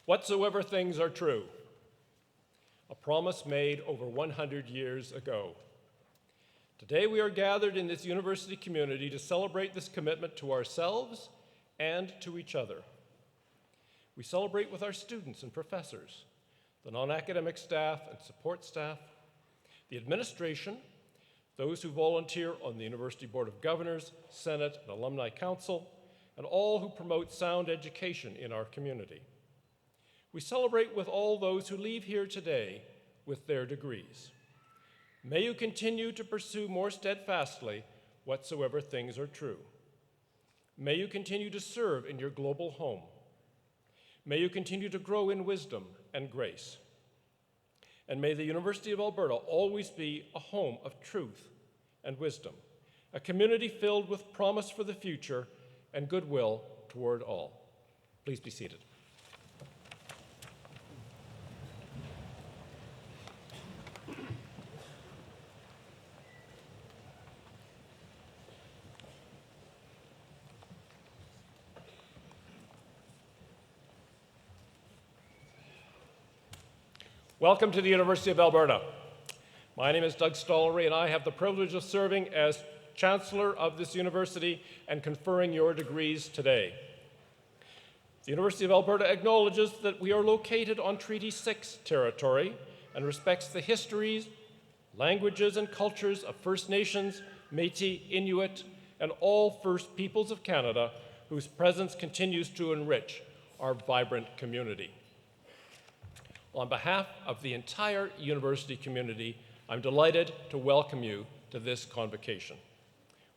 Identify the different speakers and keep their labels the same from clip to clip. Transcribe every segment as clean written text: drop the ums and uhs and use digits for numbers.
Speaker 1: Whatsoever things are true, a promise made over 100 years ago. Today we are gathered in this university community to celebrate this commitment to ourselves and to each other. We celebrate with our students and professors, the non-academic staff and support staff, the administration, those who volunteer on the University Board of Governors, Senate, and Alumni Council, and all who promote sound education in our community. We celebrate with all those who leave here today with their degrees. May you continue to pursue more steadfastly whatsoever things are true. May you continue to serve in your global home. May you continue to grow in wisdom and grace. And may the University of Alberta always be a home of truth and wisdom, a community filled with promise for the future and goodwill toward all. Please be seated. Welcome to the University of Alberta. My name is Doug Stollery, and I have the privilege of serving as Chancellor of this university and conferring your degrees today. The University of Alberta acknowledges that we are located on Treaty 6 territory and respects the histories, languages, and cultures of First Nations, Métis, Inuit, and all First Peoples of Canada, whose presence continues to enrich our vibrant community. On behalf of the entire university community, I'm delighted to welcome you to this convocation.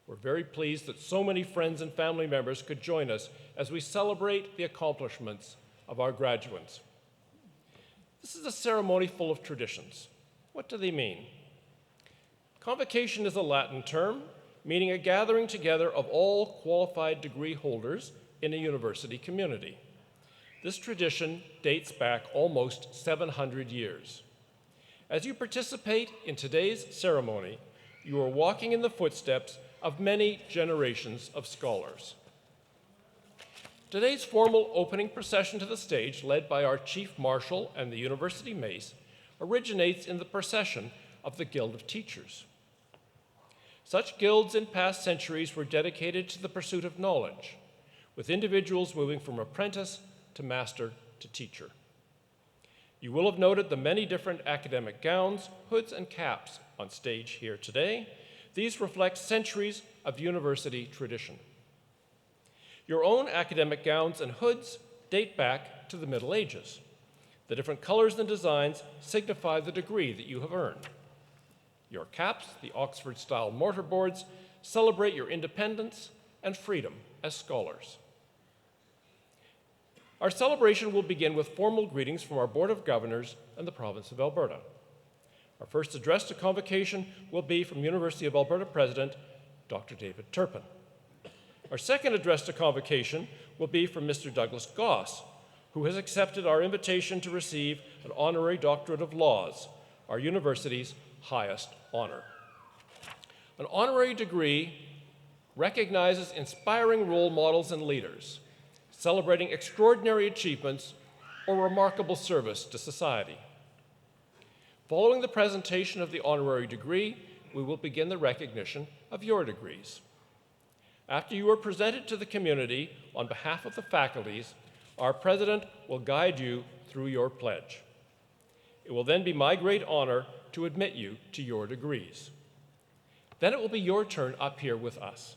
Speaker 1: We're very pleased that so many friends and family members could join us as we celebrate the accomplishments of our graduates. This is a ceremony full of traditions. What do they mean? Convocation is a Latin term meaning a gathering together of all qualified degree holders in a university community. This tradition dates back almost 700 years. As you participate in today's ceremony, you are walking in the footsteps of many generations of scholars. Today's formal opening procession to the stage, led by our Chief Marshal and the University Mace, originates in the procession of the Guild of Teachers. Such guilds in past centuries were dedicated to the pursuit of knowledge, with individuals moving from apprentice to master to teacher. You will have noted the many different academic gowns, hoods, and caps on stage here today. These reflect centuries of university tradition. Your own academic gowns and hoods date back to the Middle Ages. The different colors and designs signify the degree that you have earned. Your caps, the Oxford-style mortarboards, celebrate your independence and freedom as scholars. Our celebration will begin with formal greetings from our Board of Governors and the province of Alberta. Our first address to convocation will be from University of Alberta President Dr. David Turpin. Our second address to convocation will be from Mr. Douglas Goss, who has accepted our invitation to receive an Honorary Doctorate of Laws, our university's highest honor. An honorary degree recognizes inspiring role models and leaders, celebrating extraordinary achievements or remarkable service to society. Following the presentation of the honorary degree, we will begin the recognition of your degrees. After you are presented to the community on behalf of the faculties, our president will guide you through your pledge. It will then be my great honor to admit you to your degrees. Then it will be your turn up here with us.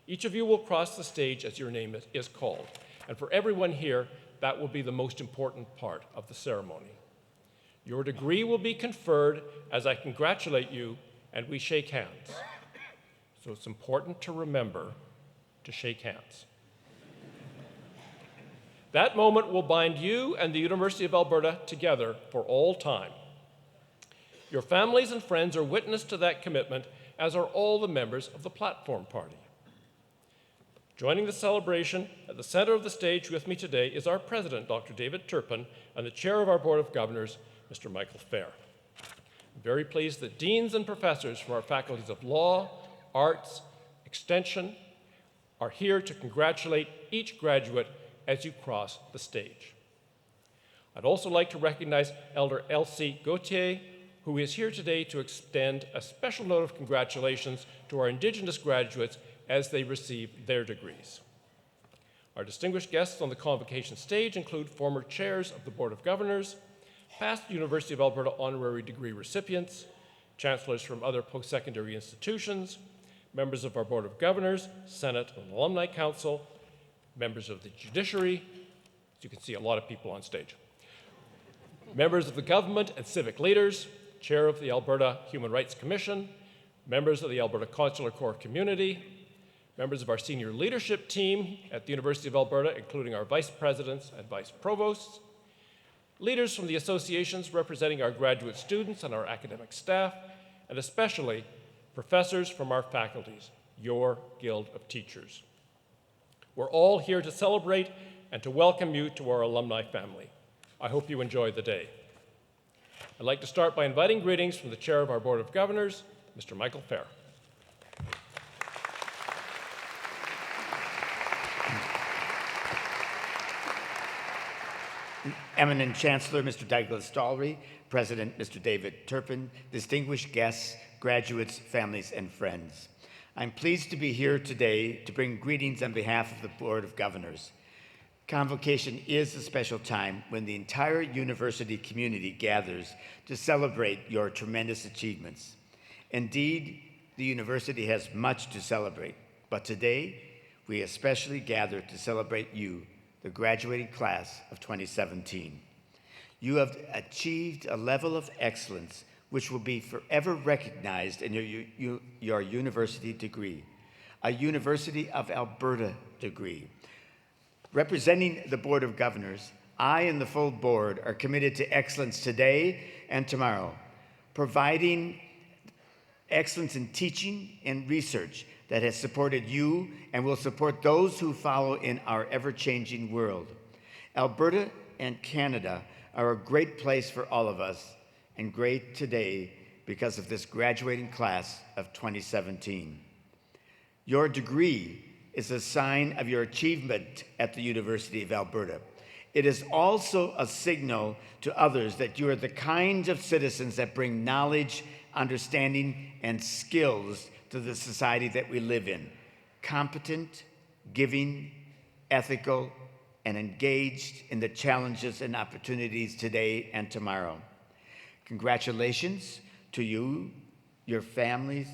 Speaker 1: Each of you will cross the stage as your name is called. And for everyone here, that will be the most important part of the ceremony. Your degree will be conferred as I congratulate you and we shake hands. So it's important to remember to shake hands. That moment will bind you and the University of Alberta together for all time. Your families and friends are witness to that commitment, as are all the members of the Platform Party. Joining the celebration at the center of the stage with me today is our president, Dr. David Turpin, and the chair of our Board of Governors, Mr. Michael Fair. I'm very pleased that deans and professors from our faculties of law, arts, extension are here to congratulate each graduate as you cross the stage. I'd also like to recognize Elder Elsie Gauthier, who is here today to extend a special note of congratulations to our Indigenous graduates as they receive their degrees. Our distinguished guests on the convocation stage include former chairs of the Board of Governors, past University of Alberta honorary degree recipients, chancellors from other post-secondary institutions, members of our Board of Governors, Senate and Alumni Council, members of the judiciary, as you can see a lot of people on stage, members of the government and civic leaders, chair of the Alberta Human Rights Commission, members of the Alberta Consular Corps community, members of our senior leadership team at the University of Alberta, including our vice presidents and vice provosts, leaders from the associations representing our graduate students and our academic staff, and especially professors from our faculties, your Guild of Teachers. We're all here to celebrate and to welcome you to our alumni family. I hope you enjoy the day. I'd like to start by inviting greetings from the Chair of our Board of Governors, Mr. Michael Fair.
Speaker 2: Eminent Chancellor, Mr. Douglas Stollery, President, Mr. David Turpin, distinguished guests, graduates, families, and friends. I'm pleased to be here today to bring greetings on behalf of the Board of Governors. Convocation is a special time when the entire university community gathers to celebrate your tremendous achievements. Indeed, the university has much to celebrate, but today we especially gather to celebrate you, the graduating class of 2017. You have achieved a level of excellence which will be forever recognized in your university degree, a University of Alberta degree. Representing the Board of Governors, I and the full board are committed to excellence today and tomorrow, providing excellence in teaching and research that has supported you and will support those who follow in our ever-changing world. Alberta and Canada are a great place for all of us, and great today because of this graduating class of 2017. Your degree is a sign of your achievement at the University of Alberta. It is also a signal to others that you are the kind of citizens that bring knowledge, understanding, and skills to the society that we live in. Competent, giving, ethical, and engaged in the challenges and opportunities today and tomorrow. Congratulations to you, your families,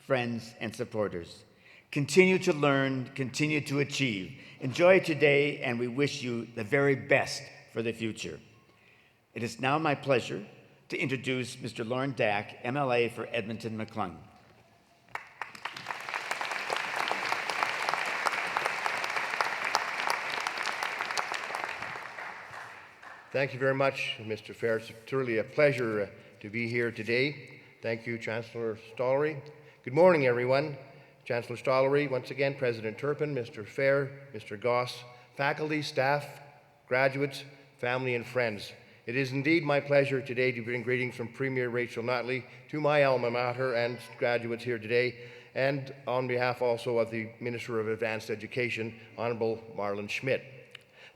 Speaker 2: friends, and supporters. Continue to learn, continue to achieve. Enjoy today, and we wish you the very best for the future. It is now my pleasure to introduce Mr. Lauren Dack, MLA for Edmonton-McClung.
Speaker 3: Thank you very much, Mr. Fair. It's truly a pleasure to be here today. Thank you, Chancellor Stollery. Good morning, everyone. Chancellor Stollery, once again, President Turpin, Mr. Fair, Mr. Goss, faculty, staff, graduates, family, and friends. It is indeed my pleasure today to bring greetings from Premier Rachel Notley to my alma mater and graduates here today, and on behalf also of the Minister of Advanced Education, Honorable Marlon Schmidt.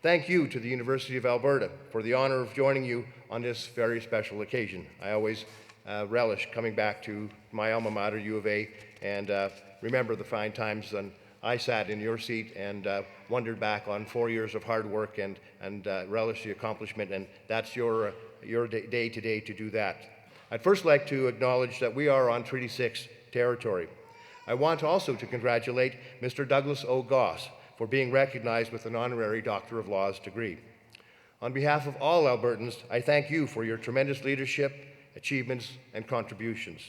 Speaker 3: Thank you to the University of Alberta for the honor of joining you on this very special occasion. I always relish coming back to my alma mater, U of A, and remember the fine times when I sat in your seat and wondered back on 4 years of hard work and relish the accomplishment, and that's your day today to do that. I'd first like to acknowledge that we are on Treaty 6 territory. I want also to congratulate Mr. Douglas O. Goss for being recognized with an Honorary Doctor of Laws degree. On behalf of all Albertans, I thank you for your tremendous leadership, achievements, and contributions.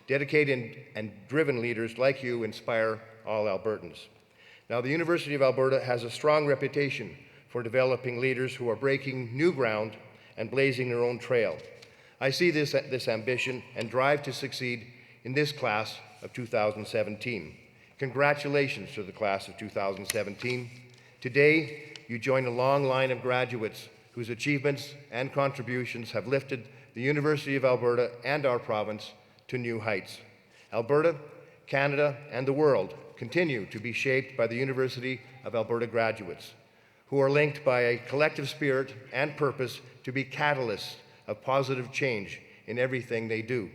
Speaker 3: Dedicated and driven leaders like you inspire all Albertans. Now, the University of Alberta has a strong reputation for developing leaders who are breaking new ground and blazing their own trail. I see this ambition and drive to succeed in this class of 2017. Congratulations to the class of 2017. Today, you join a long line of graduates whose achievements and contributions have lifted the University of Alberta and our province to new heights. Alberta, Canada, and the world continue to be shaped by the University of Alberta graduates, who are linked by a collective spirit and purpose to be catalysts of positive change in everything they do.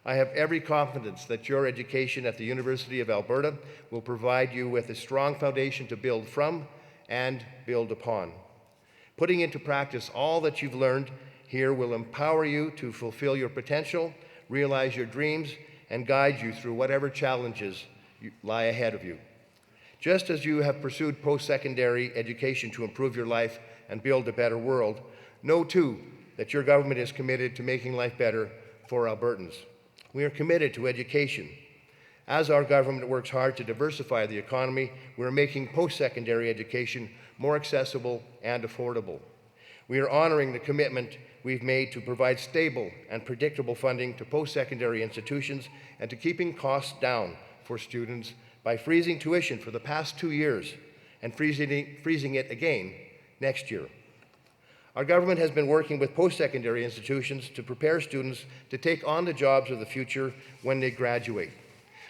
Speaker 3: I have every confidence that your education at the University of Alberta will provide you with a strong foundation to build from and build upon. Putting into practice all that you've learned here will empower you to fulfill your potential, realize your dreams, and guide you through whatever challenges lie ahead of you. Just as you have pursued post-secondary education to improve your life and build a better world, know too that your government is committed to making life better for Albertans. We are committed to education. As our government works hard to diversify the economy, we're making post-secondary education more accessible and affordable. We are honoring the commitment we've made to provide stable and predictable funding to post-secondary institutions and to keeping costs down for students by freezing tuition for the past 2 years and freezing it again next year. Our government has been working with post-secondary institutions to prepare students to take on the jobs of the future when they graduate.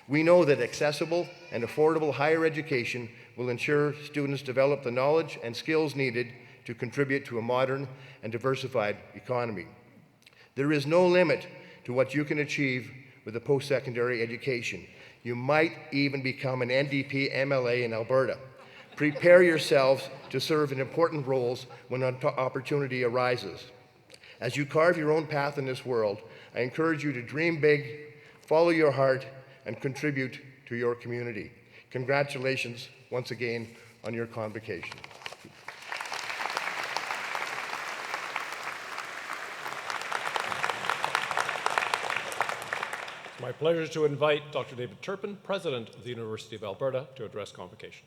Speaker 3: We know that accessible and affordable higher education will ensure students develop the knowledge and skills needed to contribute to a modern and diversified economy. There is no limit to what you can achieve with a post-secondary education. You might even become an NDP MLA in Alberta. Prepare yourselves to serve in important roles when an opportunity arises. As you carve your own path in this world, I encourage you to dream big, follow your heart, and contribute to your community. Congratulations once again on your convocation.
Speaker 1: It's my pleasure to invite Dr. David Turpin, President of the University of Alberta, to address Convocation.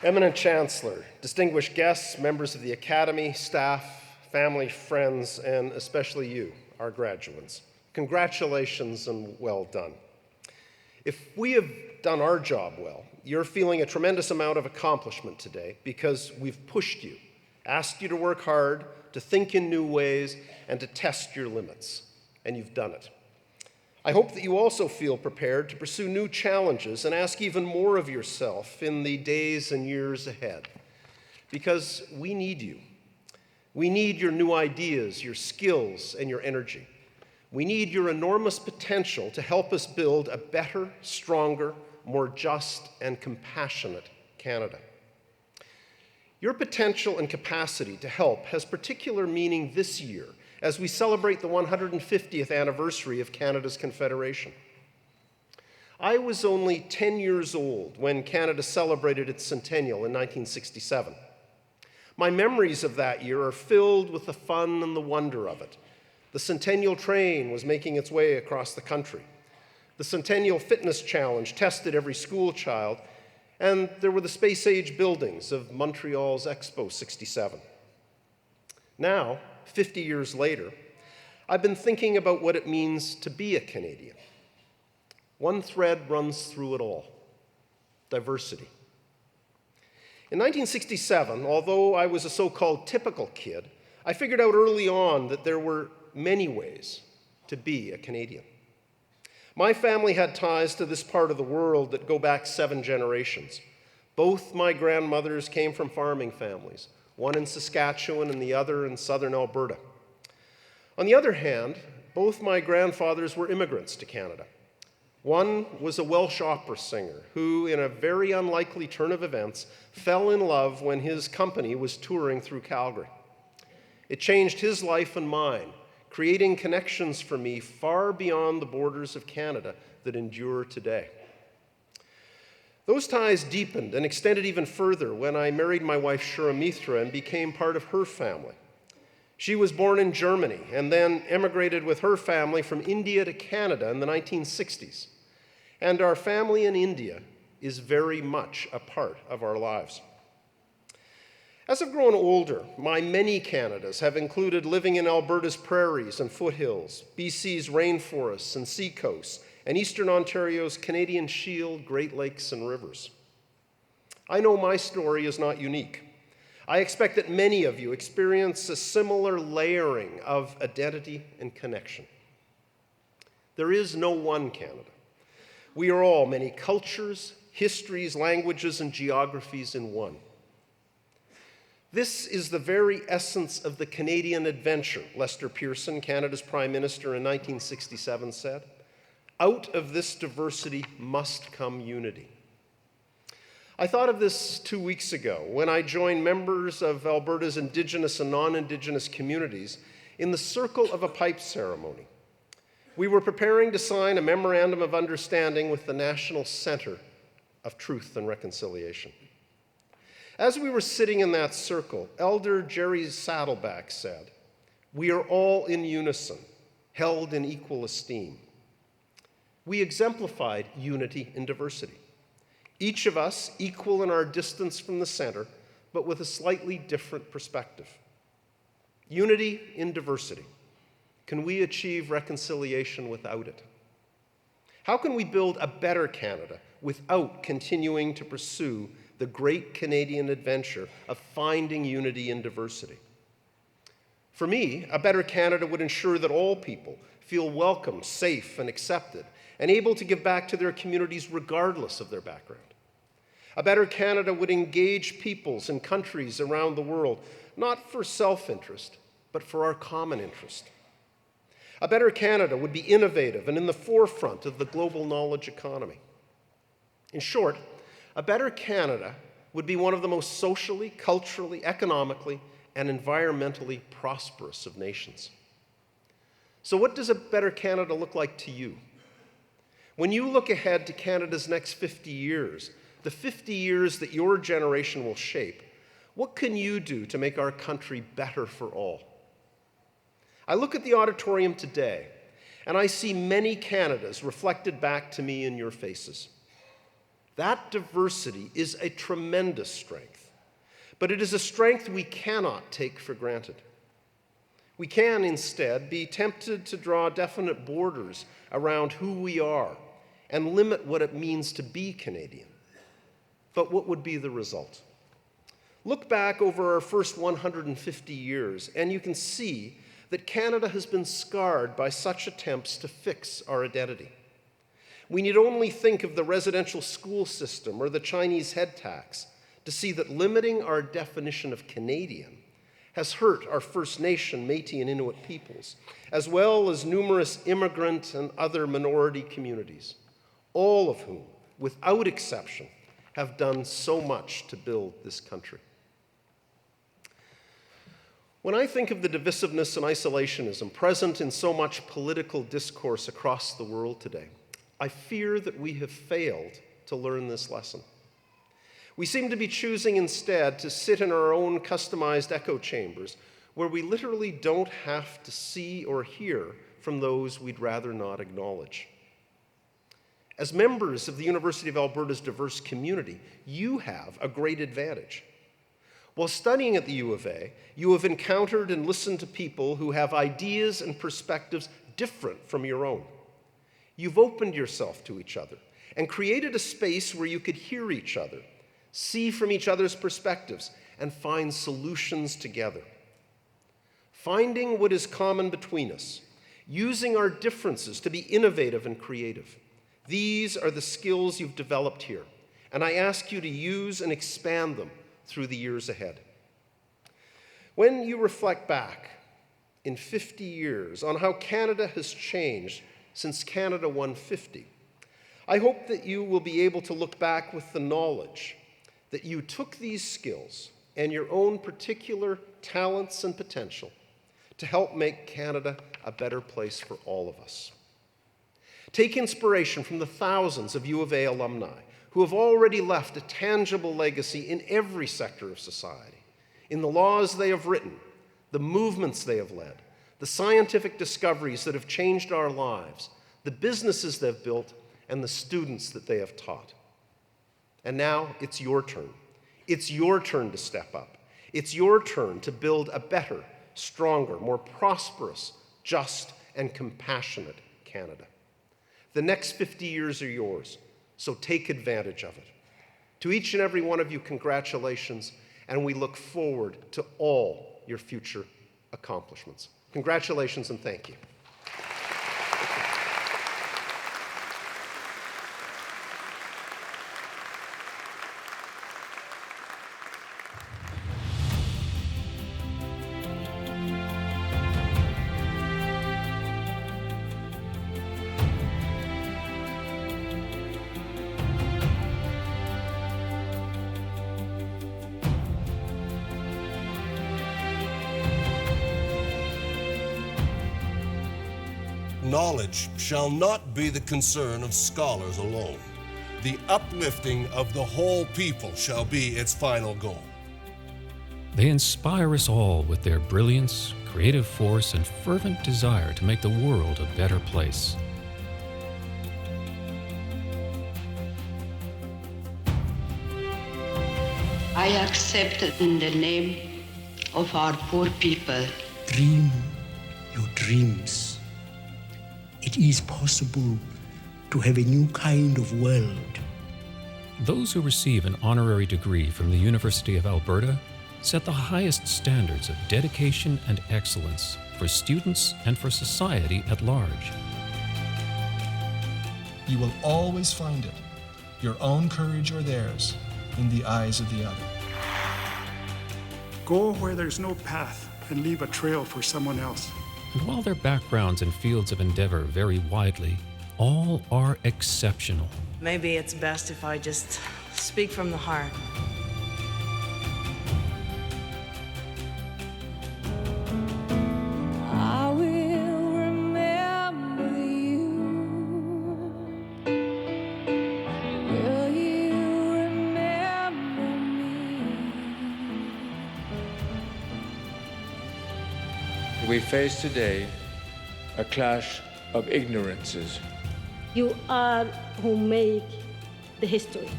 Speaker 4: Eminent Chancellor, distinguished guests, members of the Academy, staff, family, friends, and especially you, our graduates, congratulations and well done. If we have done our job well, you're feeling a tremendous amount of accomplishment today because we've pushed you, asked you to work hard, to think in new ways, and to test your limits, and you've done it. I hope that you also feel prepared to pursue new challenges and ask even more of yourself in the days and years ahead, because we need you. We need your new ideas, your skills, and your energy. We need your enormous potential to help us build a better, stronger, more just, and compassionate Canada. Your potential and capacity to help has particular meaning this year as we celebrate the 150th anniversary of Canada's Confederation. I was only 10 years old when Canada celebrated its centennial in 1967. My memories of that year are filled with the fun and the wonder of it. The Centennial train was making its way across the country. The Centennial Fitness Challenge tested every school child, and there were the space-age buildings of Montreal's Expo 67. Now, 50 years later, I've been thinking about what it means to be a Canadian. One thread runs through it all: diversity. In 1967, although I was a so-called typical kid, I figured out early on that there were many ways to be a Canadian. My family had ties to this part of the world that go back 7 generations. Both my grandmothers came from farming families, one in Saskatchewan and the other in southern Alberta. On the other hand, both my grandfathers were immigrants to Canada. One was a Welsh opera singer who, in a very unlikely turn of events, fell in love when his company was touring through Calgary. It changed his life and mine, creating connections for me far beyond the borders of Canada that endure today. Those ties deepened and extended even further when I married my wife Shura Mithra and became part of her family. She was born in Germany and then emigrated with her family from India to Canada in the 1960s. And our family in India is very much a part of our lives. As I've grown older, my many Canadas have included living in Alberta's prairies and foothills, BC's rainforests and seacoasts, and Eastern Ontario's Canadian Shield, Great Lakes, and rivers. I know my story is not unique. I expect that many of you experience a similar layering of identity and connection. There is no one Canada. We are all many cultures, histories, languages, and geographies in one. This is the very essence of the Canadian adventure, Lester Pearson, Canada's Prime Minister in 1967, said. Out of this diversity must come unity. I thought of this 2 weeks ago when I joined members of Alberta's Indigenous and non-Indigenous communities in the circle of a pipe ceremony. We were preparing to sign a memorandum of understanding with the National Centre of Truth and Reconciliation. As we were sitting in that circle, Elder Jerry Saddleback said, "We are all in unison, held in equal esteem." We exemplified unity in diversity. Each of us equal in our distance from the center, but with a slightly different perspective. Unity in diversity. Can we achieve reconciliation without it? How can we build a better Canada without continuing to pursue the great Canadian adventure of finding unity in diversity? For me, a better Canada would ensure that all people feel welcome, safe, and accepted, and able to give back to their communities regardless of their background. A better Canada would engage peoples and countries around the world, not for self-interest, but for our common interest. A better Canada would be innovative and in the forefront of the global knowledge economy. In short, a better Canada would be one of the most socially, culturally, economically, and environmentally prosperous of nations. So what does a better Canada look like to you? When you look ahead to Canada's next 50 years, the 50 years that your generation will shape, what can you do to make our country better for all? I look at the auditorium today, and I see many Canadas reflected back to me in your faces. That diversity is a tremendous strength, but it is a strength we cannot take for granted. We can instead be tempted to draw definite borders around who we are and limit what it means to be Canadian. But what would be the result? Look back over our first 150 years, and you can see that Canada has been scarred by such attempts to fix our identity. We need only think of the residential school system or the Chinese head tax to see that limiting our definition of Canadian has hurt our First Nation, Métis, and Inuit peoples, as well as numerous immigrant and other minority communities, all of whom, without exception, have done so much to build this country. When I think of the divisiveness and isolationism present in so much political discourse across the world today, I fear that we have failed to learn this lesson. We seem to be choosing instead to sit in our own customized echo chambers where we literally don't have to see or hear from those we'd rather not acknowledge. As members of the University of Alberta's diverse community, you have a great advantage. While studying at the U of A, you have encountered and listened to people who have ideas and perspectives different from your own. You've opened yourself to each other and created a space where you could hear each other, see from each other's perspectives, and find solutions together. Finding what is common between us, using our differences to be innovative and creative. These are the skills you've developed here, and I ask you to use and expand them through the years ahead. When you reflect back in 50 years on how Canada has changed since Canada won 50, I hope that you will be able to look back with the knowledge that you took these skills and your own particular talents and potential to help make Canada a better place for all of us. Take inspiration from the thousands of U of A alumni who have already left a tangible legacy in every sector of society, in the laws they have written, the movements they have led, the scientific discoveries that have changed our lives, the businesses they've built, and the students that they have taught. And now it's your turn. It's your turn to step up. It's your turn to build a better, stronger, more prosperous, just, and compassionate Canada. The next 50 years are yours, so take advantage of it. To each and every one of you, congratulations, and we look forward to all your future accomplishments. Congratulations and thank you.
Speaker 5: Knowledge shall not be the concern of scholars alone. The uplifting of the whole people shall be its final goal.
Speaker 6: They inspire us all with their brilliance, creative force, and fervent desire to make the world a better place.
Speaker 7: I accept in the name of our poor people.
Speaker 8: Dream your dreams. It is possible to have a new kind of world.
Speaker 6: Those who receive an honorary degree from the University of Alberta set the highest standards of dedication and excellence for students and for society at large.
Speaker 9: You will always find it, your own courage or theirs, in the eyes of the other.
Speaker 10: Go where there's no path and leave a trail for someone else.
Speaker 6: And while their backgrounds and fields of endeavor vary widely, all are exceptional.
Speaker 11: Maybe it's best if I just speak from the heart.
Speaker 12: I will remember you. Will you remember me?
Speaker 13: We face today a clash of ignorances.
Speaker 14: You are who make the history.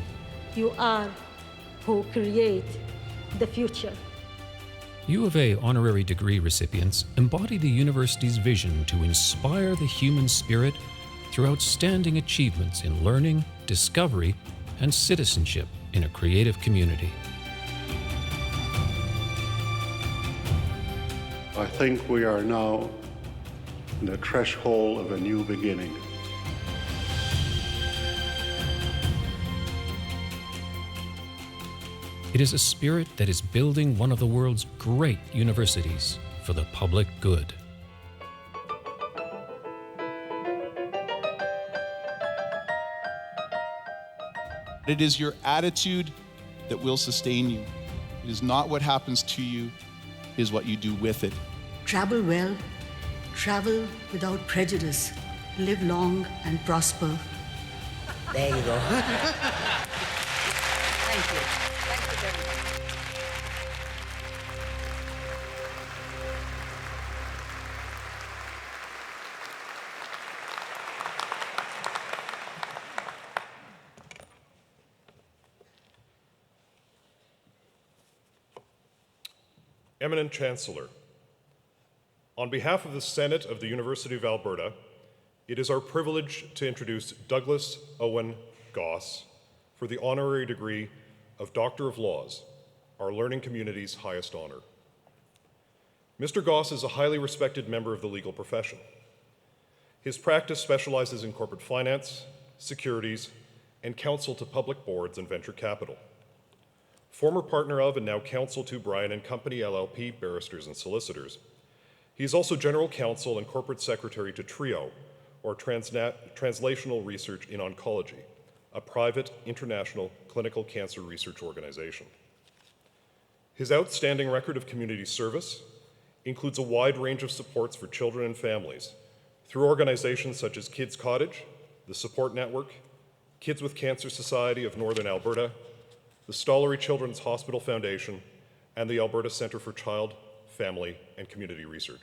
Speaker 14: You are who create the future.
Speaker 6: U of A honorary degree recipients embody the university's vision to inspire the human spirit through outstanding achievements in learning, discovery, and citizenship in a creative community.
Speaker 15: I think we are now in the threshold of a new beginning.
Speaker 6: It is a spirit that is building one of the world's great universities for the public good.
Speaker 16: It is your attitude that will sustain you. It is not what happens to you, it is what you do with it.
Speaker 17: Travel well, travel without prejudice, live long and prosper.
Speaker 11: There you go.
Speaker 17: Thank you. Thank you very much.
Speaker 18: Eminent Chancellor, on behalf of the Senate of the University of Alberta, it is our privilege to introduce Douglas Owen Goss for the honorary degree of Doctor of Laws, our learning community's highest honor. Mr. Goss is a highly respected member of the legal profession. His practice specializes in corporate finance, securities, and counsel to public boards and venture capital. Former partner of and now counsel to Bryan & Company LLP Barristers and Solicitors. He is also general counsel and corporate secretary to TRIO, or Translational Research in Oncology, a private international clinical cancer research organization. His outstanding record of community service includes a wide range of supports for children and families through organizations such as Kids Cottage, the Support Network, Kids with Cancer Society of Northern Alberta, the Stollery Children's Hospital Foundation, and the Alberta Centre for Child, Family, and Community Research.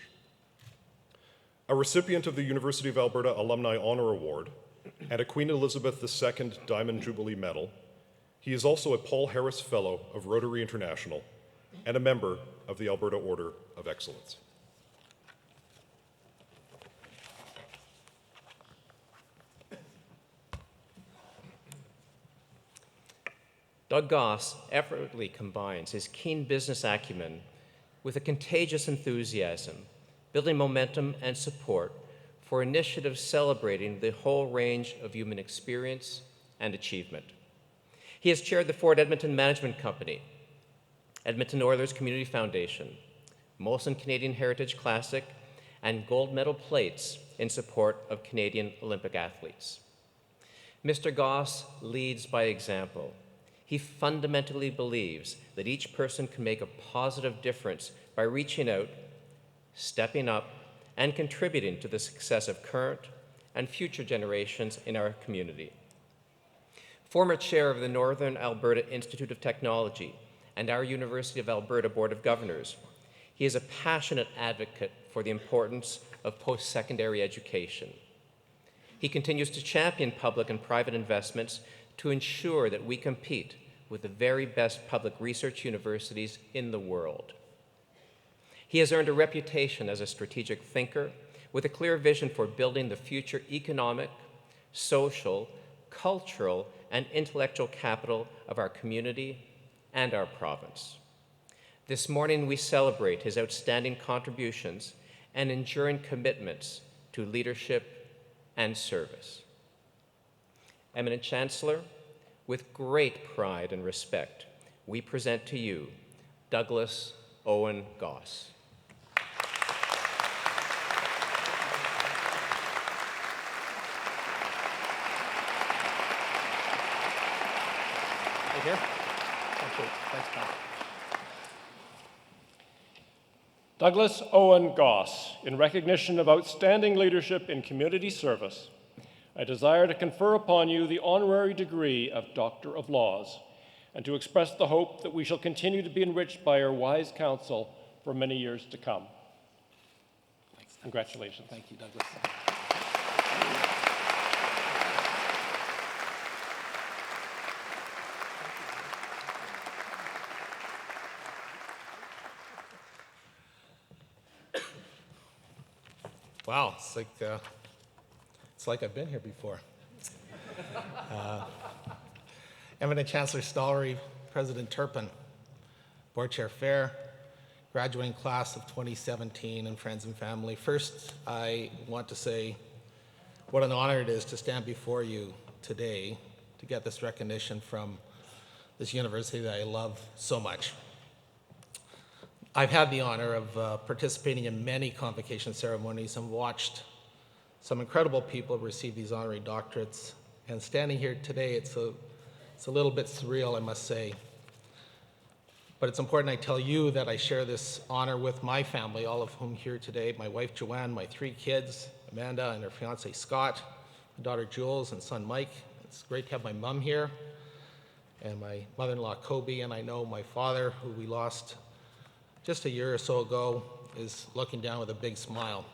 Speaker 18: A recipient of the University of Alberta Alumni Honor Award and a Queen Elizabeth II Diamond Jubilee Medal, he is also a Paul Harris Fellow of Rotary International and a member of the Alberta Order of Excellence.
Speaker 19: Doug Goss effortlessly combines his keen business acumen with a contagious enthusiasm, building momentum and support for initiatives celebrating the whole range of human experience and achievement. He has chaired the Fort Edmonton Management Company, Edmonton Oilers Community Foundation, Molson Canadian Heritage Classic, and gold medal plates in support of Canadian Olympic athletes. Mr. Goss leads by example. He fundamentally believes that each person can make a positive difference by reaching out, stepping up, and contributing to the success of current and future generations in our community. Former chair of the Northern Alberta Institute of Technology and our University of Alberta Board of Governors, he is a passionate advocate for the importance of post-secondary education. He continues to champion public and private investments to ensure that we compete with the very best public research universities in the world. He has earned a reputation as a strategic thinker with a clear vision for building the future economic, social, cultural, and intellectual capital of our community and our province. This morning, we celebrate his outstanding contributions and enduring commitments to leadership and service. Eminent Chancellor, with great pride and respect, we present to you Douglas Owen Goss.
Speaker 20: Right here. Thank you. Thanks, Tom.
Speaker 1: Douglas Owen Goss, in recognition of outstanding leadership in community service, I desire to confer upon you the honorary degree of Doctor of Laws and to express the hope that we shall continue to be enriched by your wise counsel for many years to come.
Speaker 20: Thanks,
Speaker 1: Congratulations.
Speaker 20: Thank you, Douglas. Wow, it's like I've been here before. Eminent Chancellor Stollery, President Turpin, Board Chair Fair, graduating class of 2017, and friends and family. First, I want to say what an honor it is to stand before you today to get this recognition from this university that I love so much. I've had the honor of participating in many convocation ceremonies and watched some incredible people receive these honorary doctorates. And standing here today, it's a little bit surreal, I must say. But it's important I tell you that I share this honor with my family, all of whom here today, my wife Joanne, my 3 kids, Amanda and her fiance Scott, my daughter Jules and son Mike. It's great to have my mom here, and my mother-in-law Kobe, and I know my father, who we lost just a year or so ago, is looking down with a big smile.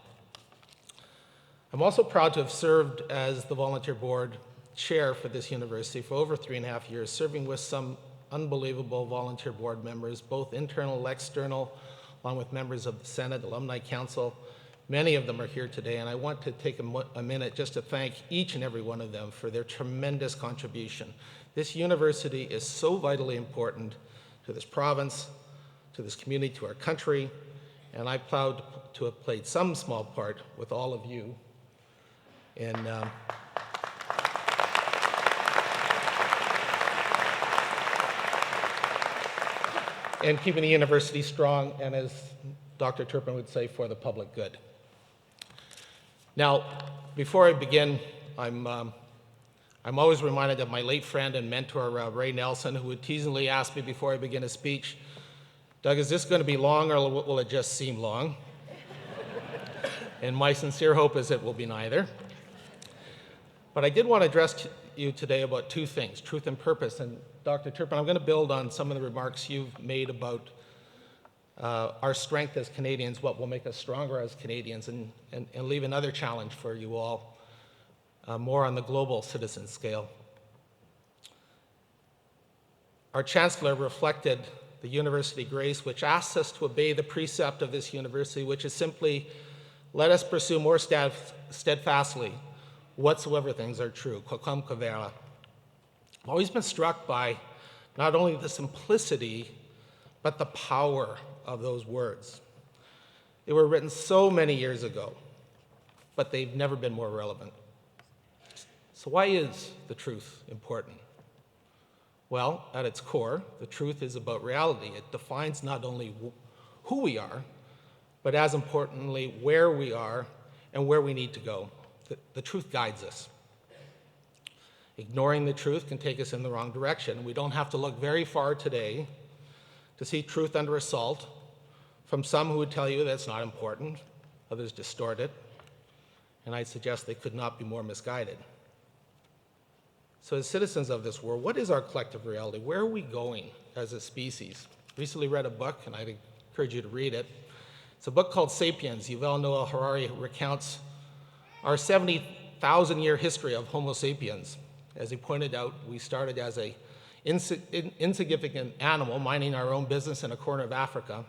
Speaker 20: I'm also proud to have served as the volunteer board chair for this university for over 3.5 years, serving with some unbelievable volunteer board members, both internal and external, along with members of the Senate, Alumni Council. Many of them are here today, and I want to take a minute just to thank each and every one of them for their tremendous contribution. This university is so vitally important to this province, to this community, to our country, and I'm proud to have played some small part with all of you in keeping the university strong, and as Dr. Turpin would say, for the public good. Now, before I begin, I'm always reminded of my late friend and mentor, Ray Nelson, who would teasingly ask me before I begin a speech, Doug, is this going to be long, or will it just seem long? And my sincere hope is it will be neither. But I did want to address you today about 2 things, truth and purpose. And Dr. Turpin, I'm going to build on some of the remarks you've made about our strength as Canadians, what will make us stronger as Canadians, and leave another challenge for you all, more on the global citizen scale. Our Chancellor reflected the university grace, which asks us to obey the precept of this university, which is simply, let us pursue more steadfastly whatsoever things are true. Quocam vera. I've always been struck by not only the simplicity, but the power of those words. They were written so many years ago, but they've never been more relevant. So why is the truth important? Well, at its core, the truth is about reality. It defines not only who we are, but as importantly, where we are and where we need to go. The truth guides us. Ignoring the truth can take us in the wrong direction. We don't have to look very far today to see truth under assault from some who would tell you that's not important, others distort it, and I'd suggest they could not be more misguided. So as citizens of this world, what is our collective reality? Where are we going as a species? Recently read a book, and I'd encourage you to read it. It's a book called Sapiens. Yuval Noah Harari recounts our 70,000-year history of Homo sapiens. As he pointed out, we started as an insignificant animal minding our own business in a corner of Africa,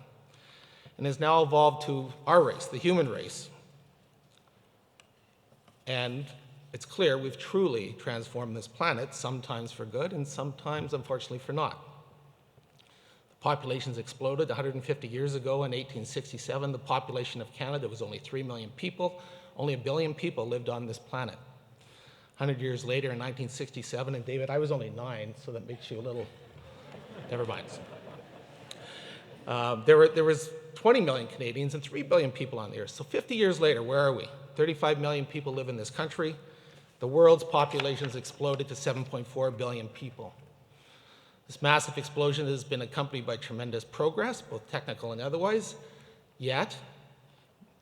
Speaker 20: and has now evolved to our race, the human race. And it's clear we've truly transformed this planet, sometimes for good and sometimes, unfortunately, for not. The population's exploded. 150 years ago in 1867, the population of Canada was only 3 million people. Only 1 billion people lived on this planet. 100 years later in 1967, and David, I was only 9, so that makes you a little, never mind. There was 20 million Canadians and 3 billion people on the earth. So 50 years later, where are we? 35 million people live in this country. The world's population has exploded to 7.4 billion people. This massive explosion has been accompanied by tremendous progress, both technical and otherwise, yet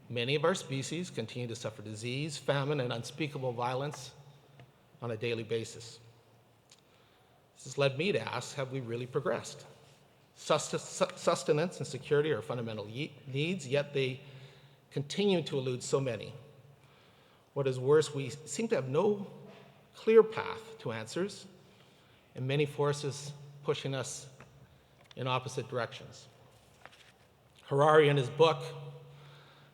Speaker 20: many of our species continue to suffer disease, famine, and unspeakable violence on a daily basis. This has led me to ask, have we really progressed? Sustenance and security are fundamental needs, yet they continue to elude so many. What is worse, we seem to have no clear path to answers, and many forces pushing us in opposite directions. Harvey, in his book,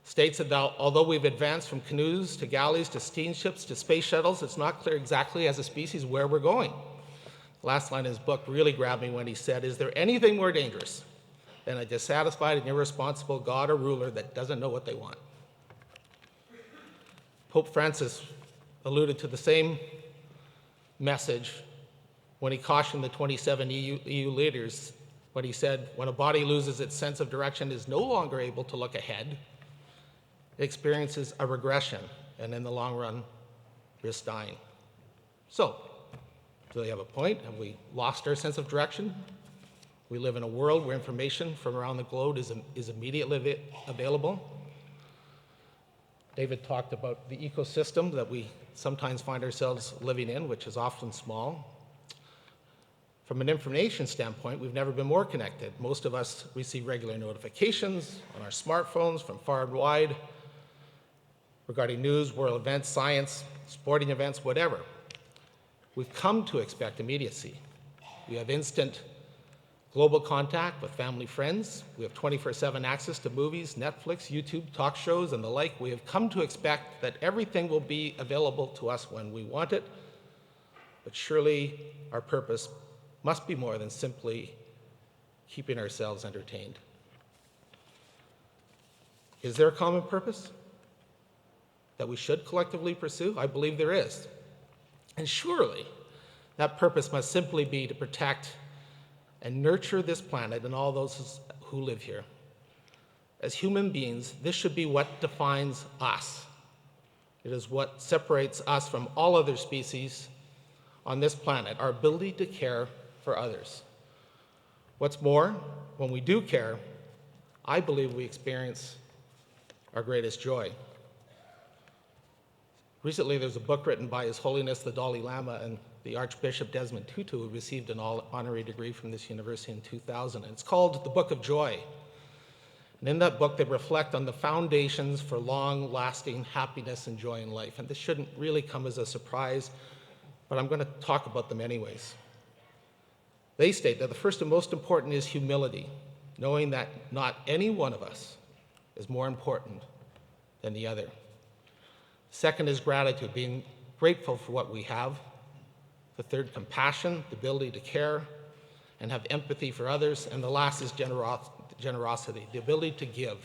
Speaker 20: states that although we've advanced from canoes to galleys to steamships to space shuttles, it's not clear exactly as a species where we're going. The last line of his book really grabbed me when he said, "Is there anything more dangerous than a dissatisfied and irresponsible God or ruler that doesn't know what they want?" Pope Francis alluded to the same message when he cautioned the 27 EU leaders when he said, when a body loses its sense of direction, is no longer able to look ahead, it experiences a regression, and in the long run, risks dying. So, do they have a point? Have we lost our sense of direction? We live in a world where information from around the globe is immediately available. David talked about the ecosystem that we sometimes find ourselves living in, which is often small. From an information standpoint, we've never been more connected. Most of us receive regular notifications on our smartphones from far and wide regarding news, world events, science, sporting events, whatever. We've come to expect immediacy. We have instant global contact with family, friends. We have 24/7 access to movies, Netflix, YouTube, talk shows, and the like. We have come to expect that everything will be available to us when we want it, but surely our purpose must be more than simply keeping ourselves entertained. Is there a common purpose that we should collectively pursue? I believe there is. And surely that purpose must simply be to protect and nurture this planet and all those who live here. As human beings, this should be what defines us. It is what separates us from all other species on this planet, our ability to care for others. What's more, when we do care, I believe we experience our greatest joy. Recently, there's a book written by His Holiness the Dalai Lama and the Archbishop Desmond Tutu, who received an honorary degree from this university in 2000. And it's called The Book of Joy. And in that book, they reflect on the foundations for long-lasting happiness and joy in life. And this shouldn't really come as a surprise, but I'm going to talk about them anyways. They state that the first and most important is humility, knowing that not any one of us is more important than the other. Second is gratitude, being grateful for what we have. The third, compassion, the ability to care and have empathy for others. And the last is generosity, the ability to give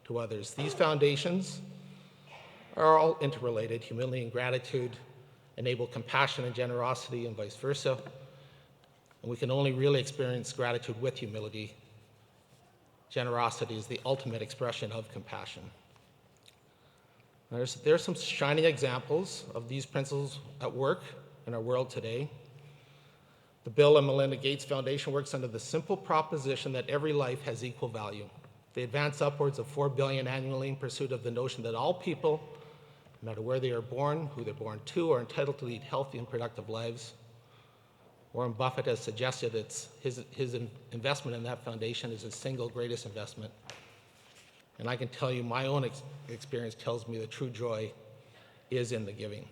Speaker 20: to others. These foundations are all interrelated. Humility and gratitude enable compassion and generosity and vice versa. And we can only really experience gratitude with humility. Generosity is the ultimate expression of compassion. There are some shining examples of these principles at work in our world today. The Bill and Melinda Gates Foundation works under the simple proposition that every life has equal value. They advance upwards of $4 billion annually in pursuit of the notion that all people, no matter where they are born, who they're born to, are entitled to lead healthy and productive lives. Warren Buffett has suggested his investment in that foundation is his single greatest investment. And I can tell you my own experience tells me the true joy is in the giving.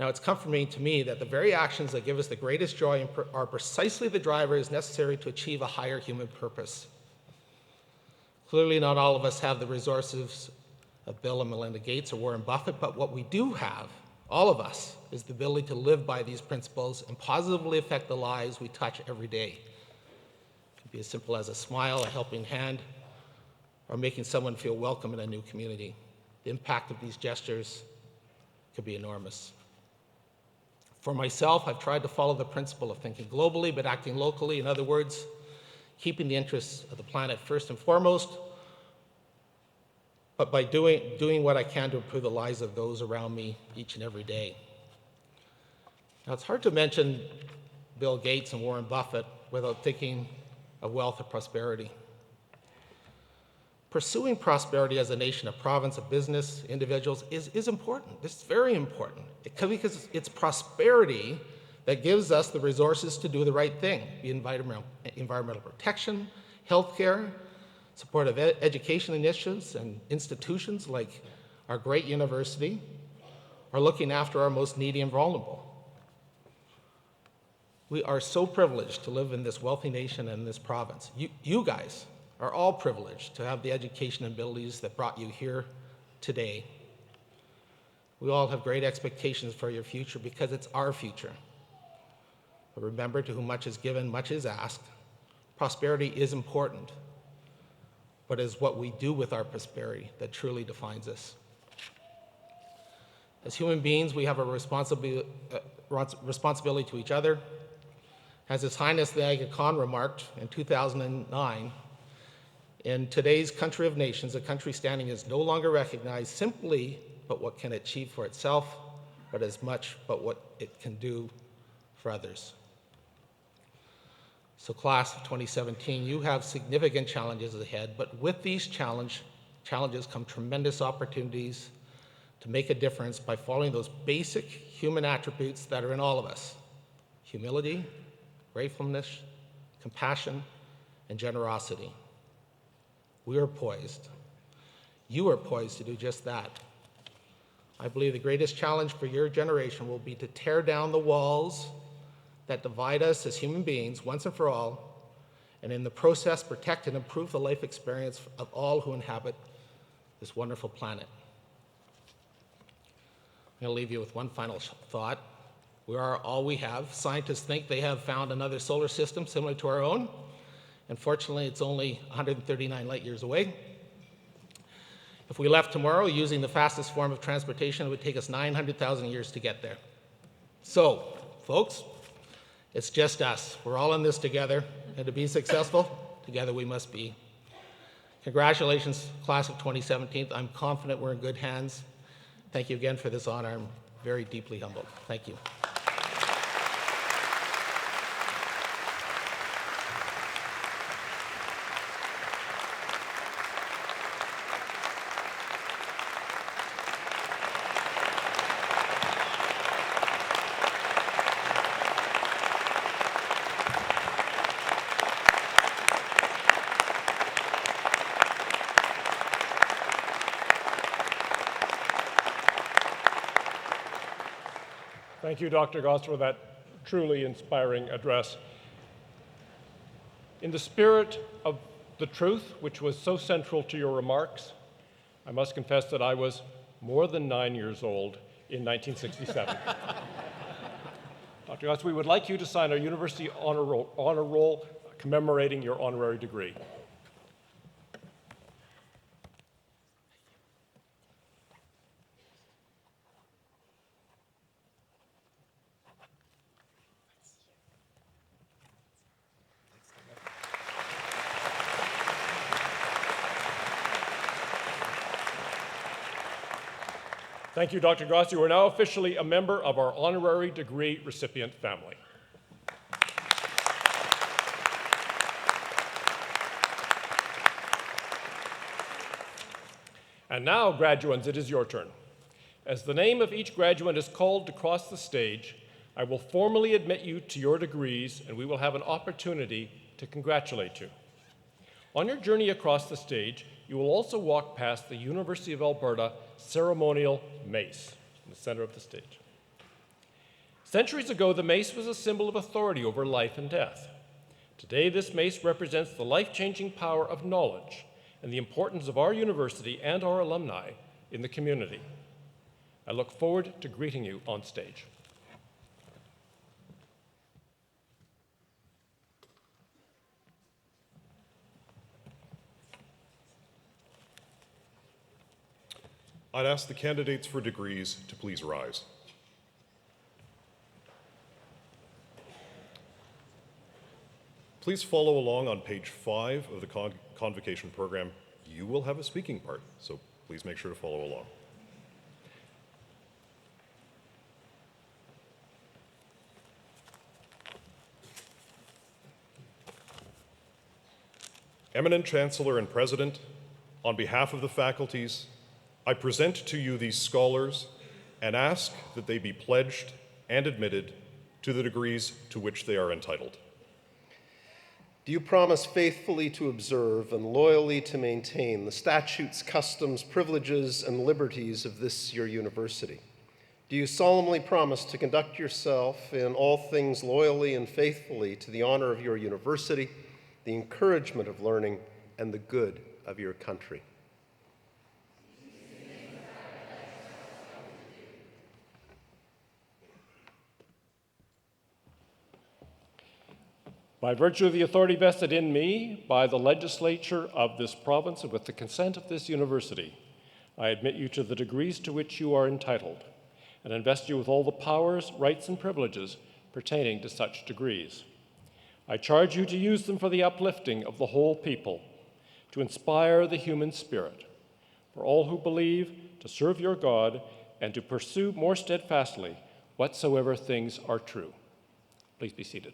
Speaker 20: Now, it's comforting to me that the very actions that give us the greatest joy are precisely the drivers necessary to achieve a higher human purpose. Clearly, not all of us have the resources of Bill and Melinda Gates or Warren Buffett, but what we do have, all of us, is the ability to live by these principles and positively affect the lives we touch every day. It can be as simple as a smile, a helping hand, or making someone feel welcome in a new community. The impact of these gestures could be enormous. For myself, I've tried to follow the principle of thinking globally but acting locally. In other words, keeping the interests of the planet first and foremost, but by doing what I can to improve the lives of those around me each and every day. Now, it's hard to mention Bill Gates and Warren Buffett without thinking of wealth and prosperity. Pursuing prosperity as a nation, a province, a business, individuals is important. It's very important. Because it's prosperity that gives us the resources to do the right thing, be environmental protection, healthcare, support of education initiatives and institutions like our great university, or looking after our most needy and vulnerable. We are so privileged to live in this wealthy nation and this province. You guys are all privileged to have the education and abilities that brought you here today. We all have great expectations for your future because it's our future. But remember, to whom much is given, much is asked. Prosperity is important, but it is what we do with our prosperity that truly defines us. As human beings, we have a responsibility to each other. As His Highness the Aga Khan remarked in 2009, in today's country of nations, a country standing is no longer recognized simply but what can achieve for itself, but as much but what it can do for others. So class of 2017, you have significant challenges ahead, but with these challenges come tremendous opportunities to make a difference by following those basic human attributes that are in all of us: humility, gratefulness, compassion, and generosity. We are poised. You are poised to do just that. I believe the greatest challenge for your generation will be to tear down the walls that divide us as human beings once and for all, and in the process protect and improve the life experience of all who inhabit this wonderful planet. I'm going to leave you with one final thought. We are all we have. Scientists think they have found another solar system similar to our own. Unfortunately, it's only 139 light years away. If we left tomorrow using the fastest form of transportation, it would take us 900,000 years to get there. So, folks, it's just us. We're all in this together, and to be successful, together we must be. Congratulations, class of 2017. I'm confident we're in good hands. Thank you again for this honor. I'm very deeply humbled. Thank you.
Speaker 1: Thank you, Dr. Goss, for that truly inspiring address. In the spirit of the truth, which was so central to your remarks, I must confess that I was more than 9 years old in 1967. Dr. Goss, we would like you to sign our university honor roll commemorating your honorary degree. Thank you, Dr. Goss. You are now officially a member of our honorary degree recipient family. And now, graduates, it is your turn. As the name of each graduate is called to cross the stage, I will formally admit you to your degrees, and we will have an opportunity to congratulate you. On your journey across the stage, you will also walk past the University of Alberta ceremonial mace in the center of the stage. Centuries ago, the mace was a symbol of authority over life and death. Today, this mace represents the life-changing power of knowledge and the importance of our university and our alumni in the community. I look forward to greeting you on stage.
Speaker 18: I'd ask the candidates for degrees to please rise. Please follow along on page 5 of the Convocation program. You will have a speaking part, so please make sure to follow along. Eminent Chancellor and President, on behalf of the faculties, I present to you these scholars and ask that they be pledged and admitted to the degrees to which they are entitled.
Speaker 4: Do you promise faithfully to observe and loyally to maintain the statutes, customs, privileges, and liberties of this your university? Do you solemnly promise to conduct yourself in all things loyally and faithfully to the honor of your university, the encouragement of learning, and the good of your country?
Speaker 1: By virtue of the authority vested in me by the legislature of this province and with the consent of this university, I admit you to the degrees to which you are entitled and invest you with all the powers, rights, and privileges pertaining to such degrees. I charge you to use them for the uplifting of the whole people, to inspire the human spirit, for all who believe, to serve your God, and to pursue more steadfastly whatsoever things are true. Please be seated.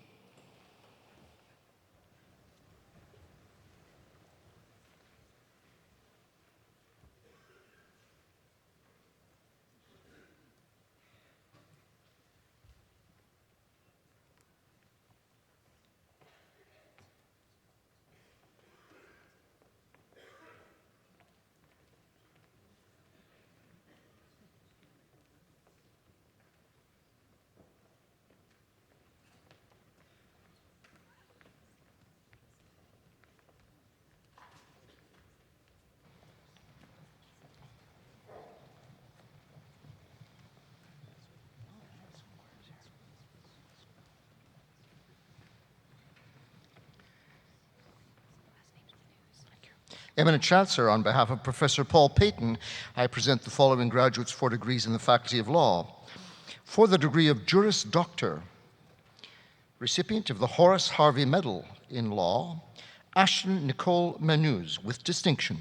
Speaker 21: Eminent Chancellor, on behalf of Professor Paul Payton, I present the following graduates for degrees in the Faculty of Law. For the degree of Juris Doctor, recipient of the Horace Harvey Medal in Law, Ashton Nicole Manuz, with distinction.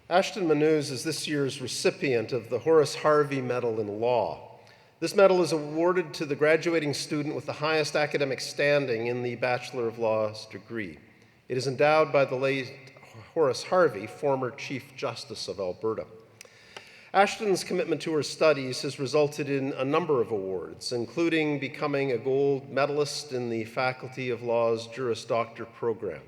Speaker 4: Ashton Manuz is this year's recipient of the Horace Harvey Medal in Law. This medal is awarded to the graduating student with the highest academic standing in the Bachelor of Laws degree. It is endowed by the late Horace Harvey, former Chief Justice of Alberta. Ashton's commitment to her studies has resulted in a number of awards, including becoming a gold medalist in the Faculty of Law's Juris Doctor program.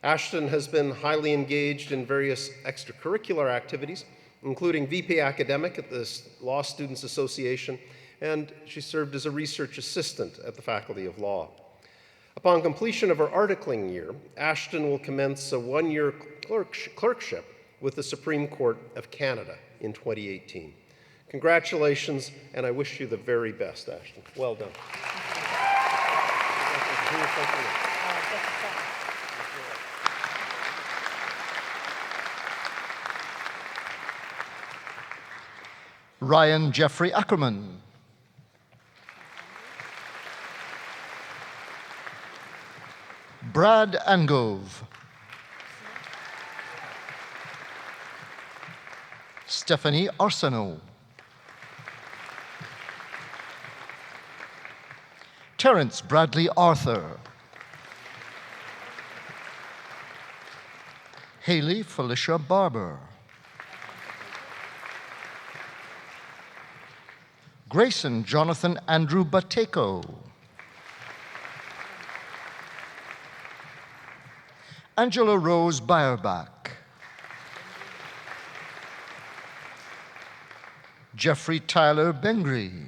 Speaker 4: Ashton has been highly engaged in various extracurricular activities, including VP Academic at the Law Students Association, and she served as a research assistant at the Faculty of Law. Upon completion of her articling year, Ashton will commence a one-year clerkship with the Supreme Court of Canada in 2018. Congratulations, and I wish you the very best, Ashton. Well done.
Speaker 21: Ryan Jeffrey Ackerman. Brad Angove. Stephanie Arsenault. Terence Bradley Arthur. Haley Felicia Barber. Grayson Jonathan Andrew Bateko. Angela Rose Babiak. Jeffrey Tyler Bengry.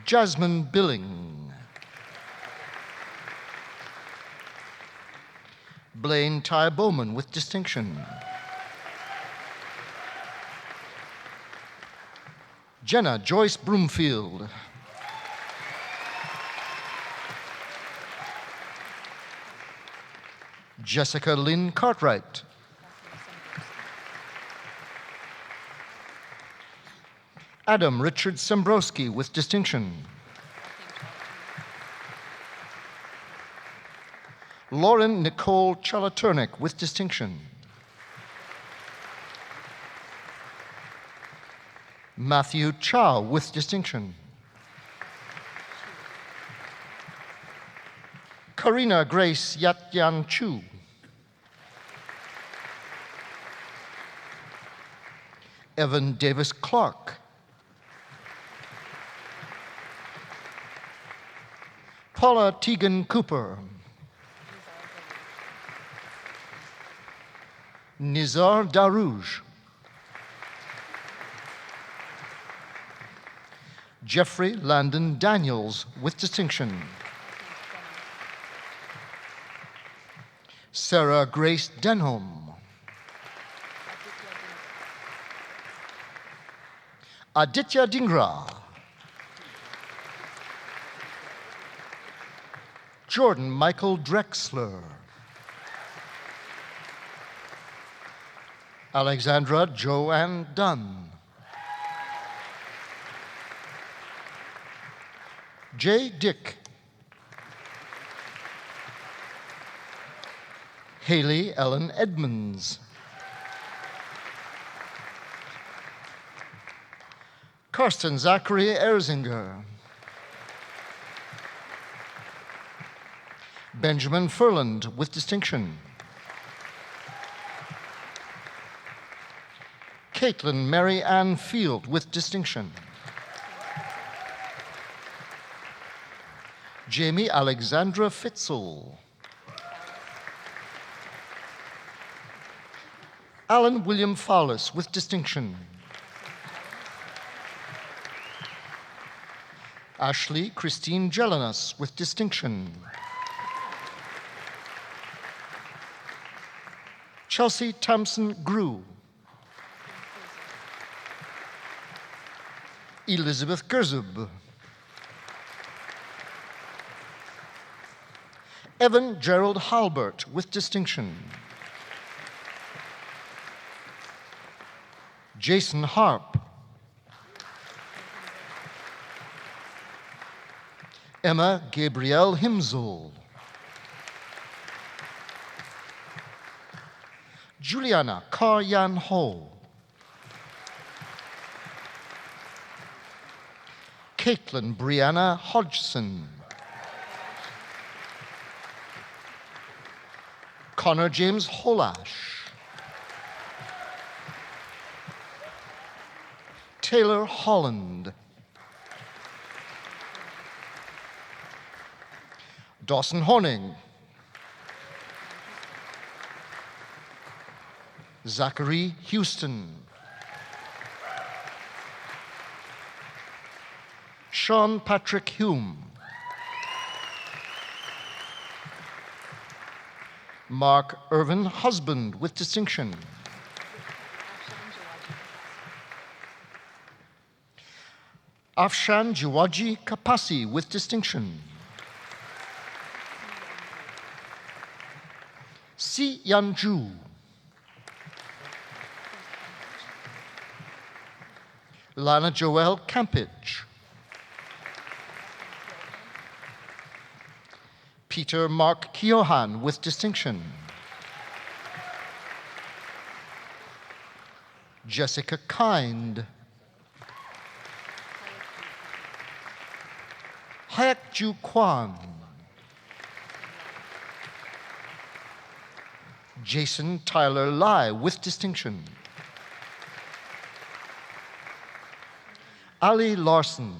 Speaker 21: Jasmine Billing. Blaine Ty Bowman with distinction. Jenna Joyce Broomfield. Jessica Lynn Cartwright. Adam Richard Sembrowski with distinction. Lauren Nicole Chalaturnik with distinction. Matthew Chow with distinction. Karina Grace Yatyan Chu. Evan Davis Clark. Paula Tegan Cooper. Nizar Darouge. Jeffrey Landon Daniels with distinction. Sarah Grace Denholm. Aditya Dingra. Jordan Michael Drexler. Alexandra Joanne Dunn. J. Dick. Haley Ellen Edmonds. Karsten Zachary Erzinger. Benjamin Furland with distinction. Caitlin Mary Ann Field with distinction. Jamie Alexandra Fitzel. Alan William Fowlis with distinction. Ashley Christine Jelinas with distinction. Chelsea Thompson Grew. Elizabeth Gerzub. Evan Gerald Halbert with distinction. Jason Harp. Emma Gabrielle Himzel. Juliana Kar-Yan Ho. Caitlin Brianna Hodgson. Connor James Holash. Taylor Holland. Dawson Horning. Zachary Houston. Sean Patrick Hume. Mark Irvin Husband with distinction. Afshan Jiwaji Kapasi with distinction. Si Yanju. Lana Joelle Campage. Peter Mark Keohan with distinction. Jessica Kind. Hayak Ju Kwan. Jason Tyler Lai with distinction. Ali Larson.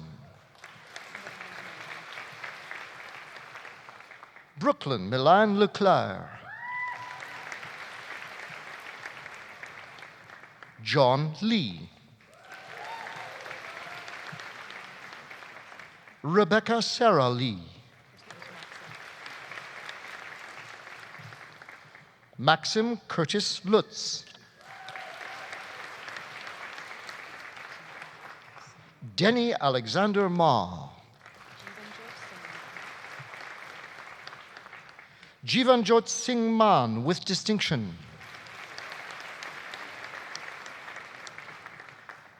Speaker 21: Brooklyn Milan Leclerc. John Lee. Rebecca Sarah Lee. Maxim Curtis Lutz. Denny Alexander Ma. Jivanjot Singh Man with distinction.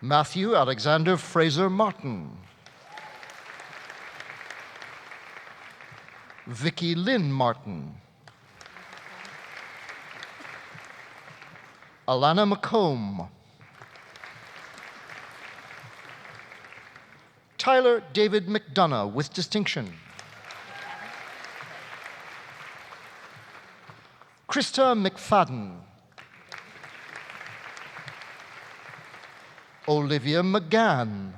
Speaker 21: Matthew Alexander Fraser Martin. Vicky Lynn Martin. Alana McComb. Tyler David McDonough with distinction. Krista McFadden. Olivia McGann.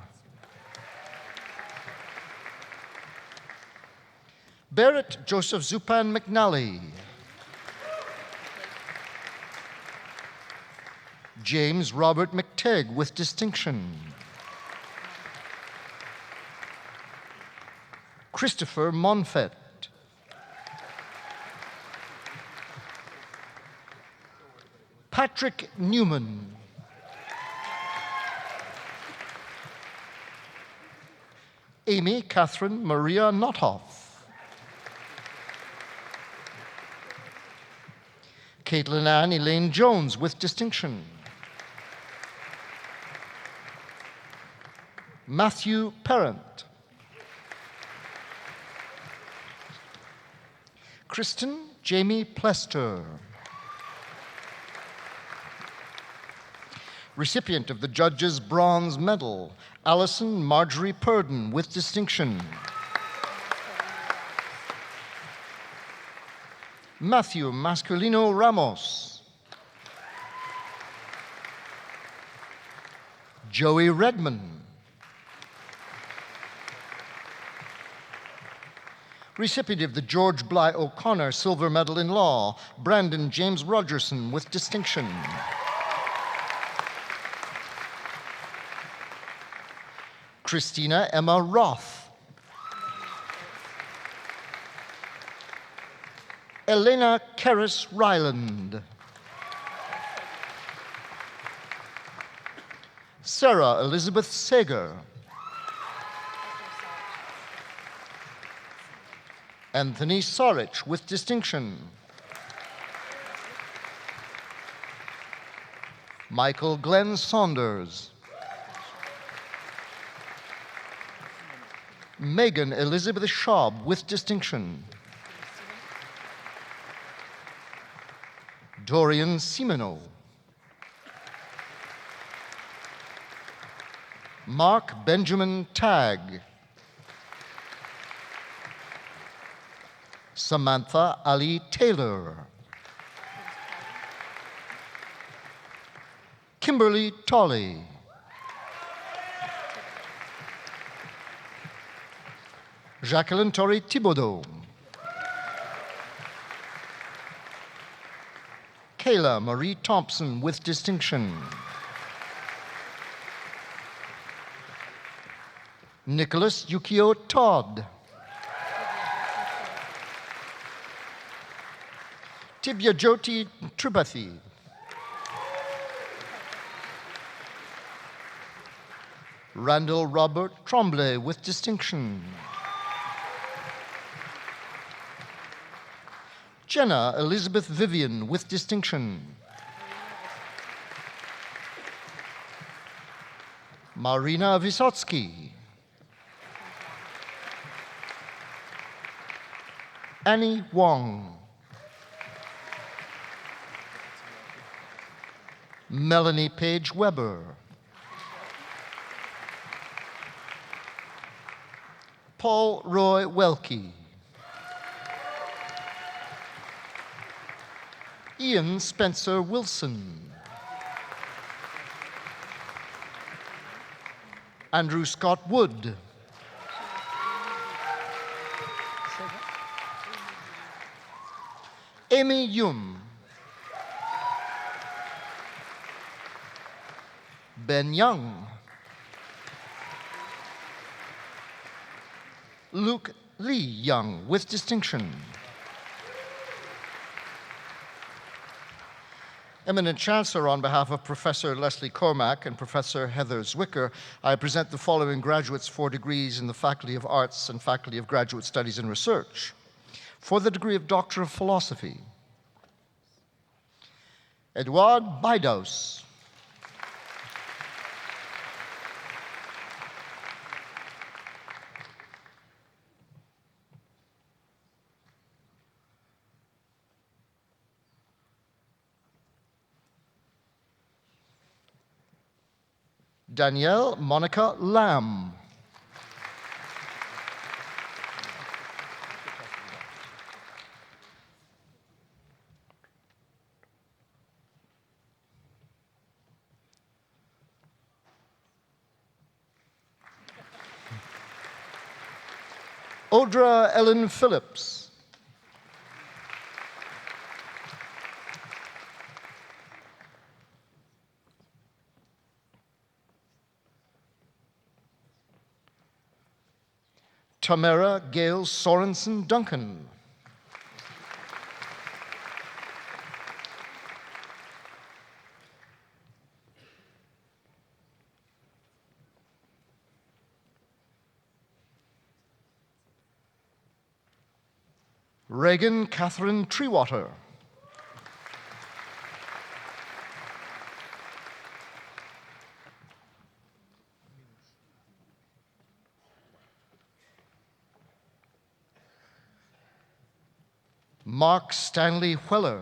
Speaker 21: Barrett Joseph Zupan McNally. James Robert McTegg with distinction. Christopher Monfett. Patrick Newman. Amy Catherine Maria Nothoff. Caitlin Ann Elaine Jones with distinction. Matthew Parent. Kristen Jamie Plester. Recipient of the Judge's Bronze Medal, Allison Marjorie Purden with distinction. Matthew Masculino Ramos. Joey Redman. Recipient of the George Bly O'Connor Silver Medal in Law, Brandon James Rogerson with distinction. Christina Emma Roth. Elena Karras Ryland. Sarah Elizabeth Sager. Anthony Sorich with distinction. Michael Glenn Saunders. Megan Elizabeth Schaub with distinction. Dorian Simino. Mark Benjamin Tagg. Samantha Ali Taylor. Kimberly Tolley. Jacqueline Torrey Thibodeau. Kayla Marie Thompson with distinction. Nicholas Yukio Todd. Tibya Jyoti Tripathi. Randall Robert Tremblay with distinction. Jenna Elizabeth Vivian with distinction. Marina Vysotsky. Annie Wong. Melanie Page Weber. Paul Roy Welke. Ian Spencer Wilson. Andrew Scott Wood. Amy Yum. Ben Young. Luke Lee Young with distinction. Eminent Chancellor, on behalf of Professor Leslie Cormack and Professor Heather Zwicker, I present the following graduates for degrees in the Faculty of Arts and Faculty of Graduate Studies and Research. For the degree of Doctor of Philosophy, Edouard Baidos. Danielle Monica Lamb. Audra Ellen Phillips. Tamara Gail Sorensen Duncan. Reagan Catherine Treewater. Mark Stanley Weller.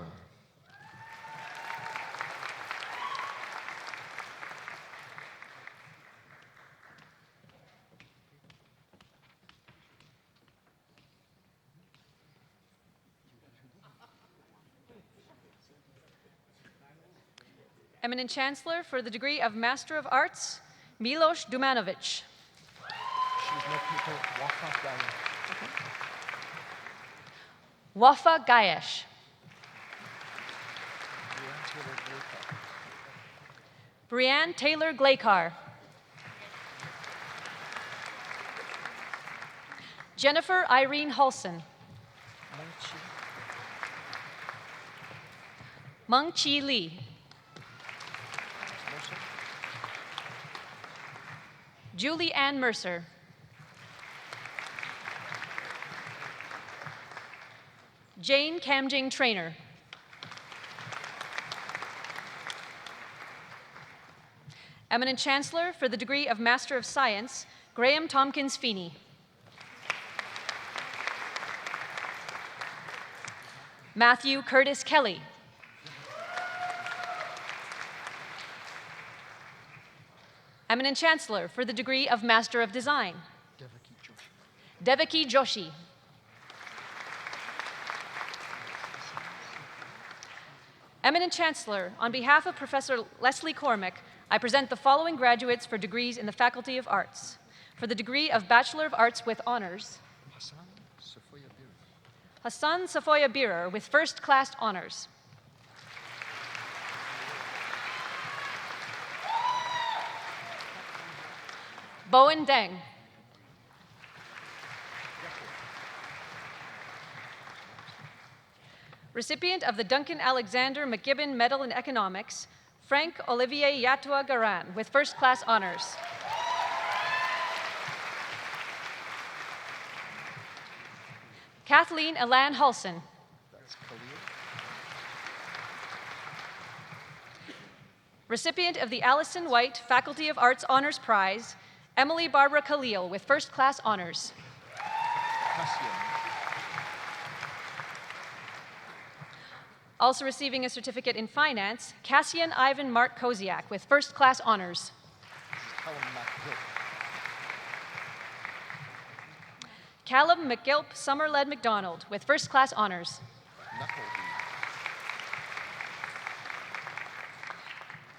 Speaker 2: Eminent Chancellor, for the degree of Master of Arts, Milos Dumanovic. Wafa Gayesh. Brianne Taylor Glaykar. Jennifer Irene Hulson. Meng Chi Lee. Julie Ann Mercer. Jane Kamjing Trainer. Eminent Chancellor, for the degree of Master of Science, Graham Tompkins Feeney. Matthew Curtis Kelly. Eminent Chancellor, for the degree of Master of Design, Devaki Joshi. Eminent Chancellor, on behalf of Professor Leslie Cormack, I present the following graduates for degrees in the Faculty of Arts. For the degree of Bachelor of Arts with Honors, Hassan Safoya Birer with First Class Honors. Bowen Deng. Recipient of the Duncan Alexander McGibbon Medal in Economics, Frank Olivier Yatua Garan with First Class Honors. Kathleen Elan Hulson. Recipient of the Allison White Faculty of Arts Honors Prize, Emily Barbara Khalil with First Class Honors. Also receiving a certificate in finance, Cassian Ivan Mark Koziak with First Class Honors. Callum McGilp Summerled McDonald with First Class Honors.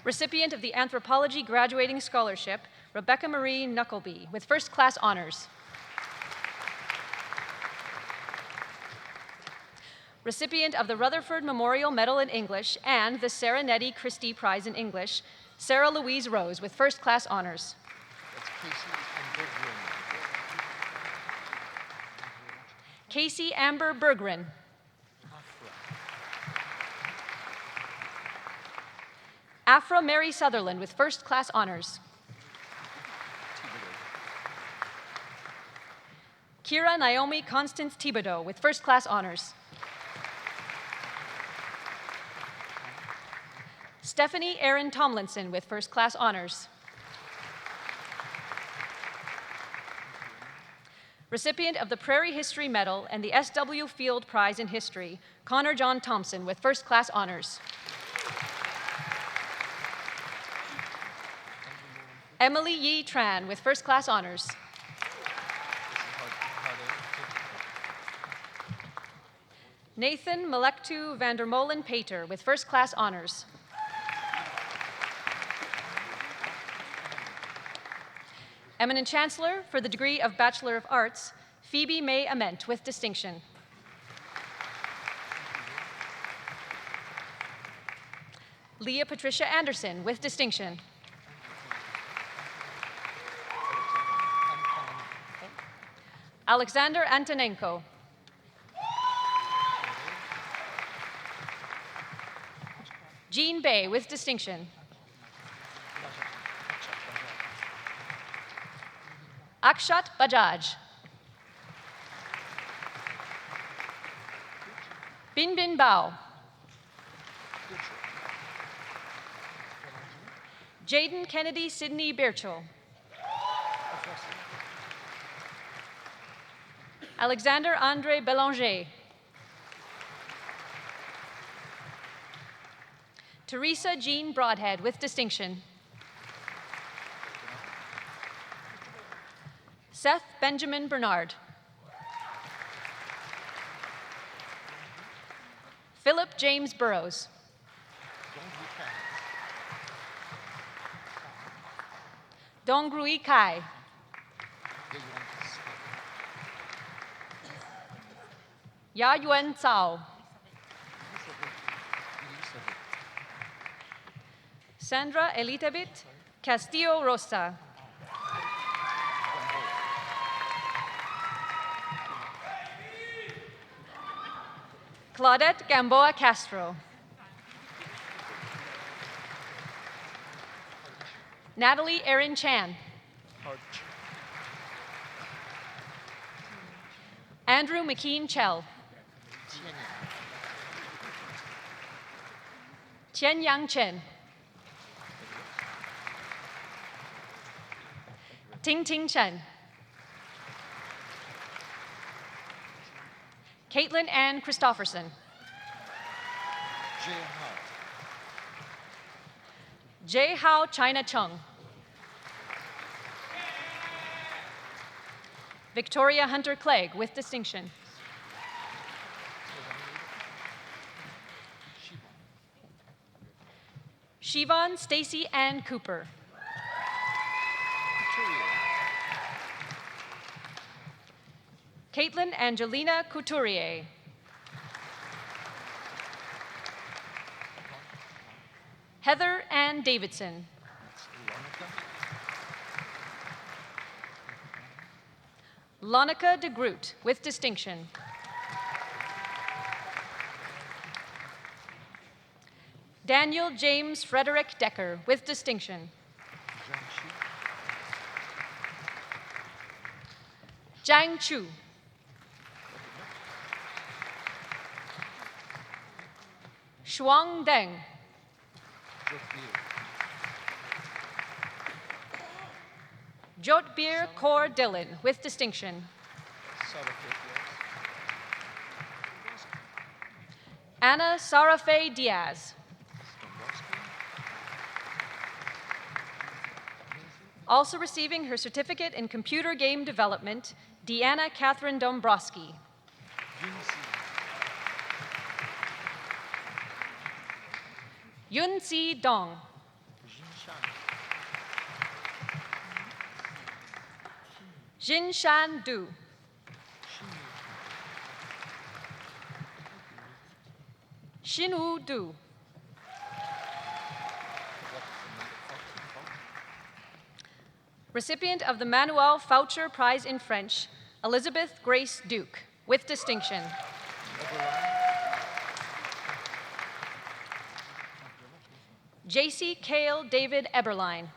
Speaker 2: Recipient of the Anthropology Graduating Scholarship, Rebecca Marie Knuckleby with first-class honors. Recipient of the Rutherford Memorial Medal in English and the Sarah Nettie Christie Prize in English, Sarah Louise Rose with first-class honors. Casey Amber Berggren. Afra Mary Sutherland with first-class honors. Kira Naomi Constance Thibodeau with first-class honors. Stephanie Erin Tomlinson with first-class honors. Recipient of the Prairie History Medal and the S.W. Field Prize in History, Connor John Thompson with first-class honors. Emily Yi Tran with first-class honors. Nathan Malektu Vandermolen Pater with first-class honors. Eminent Chancellor for the degree of Bachelor of Arts, Phoebe May Ament with distinction. Leah Patricia Anderson with distinction. Alexander Antonenko. Jean Bay with distinction. Akshat Bajaj. Binbin Bao. Jaden Kennedy Sidney Birchall. Alexander Andre Belanger. Teresa Jean Broadhead with distinction. Seth Benjamin Bernard. Philip James Burrows. Dongrui Kai. Ya Yuan Cao. Sandra Elitabit Castillo Rosa. Claudette Gamboa Castro. Natalie Erin Chan. Andrew McKean Chell. Chen Yang Chen. Ting Ting Chen. Caitlin Ann Christofferson. Jay Hao China Chung. Victoria Hunter Clegg with distinction. Siobhan Stacy Ann Cooper. Caitlin Angelina Couturier. Heather Ann Davidson. Lonica de Groot with distinction. Daniel James Frederick Decker with distinction. Zhang Chu. Shuang Deng. Jotbir Kaur Dillon with distinction. Anna Sarafe Diaz. Also receiving her certificate in computer game development, Deanna Catherine Dombrowski. Yun Si Dong. Jinshan Du. Xinwu Du. Recipient of the Manuel Foucher Prize in French, Elizabeth Grace Duke, with distinction. J.C. Cale David Eberline.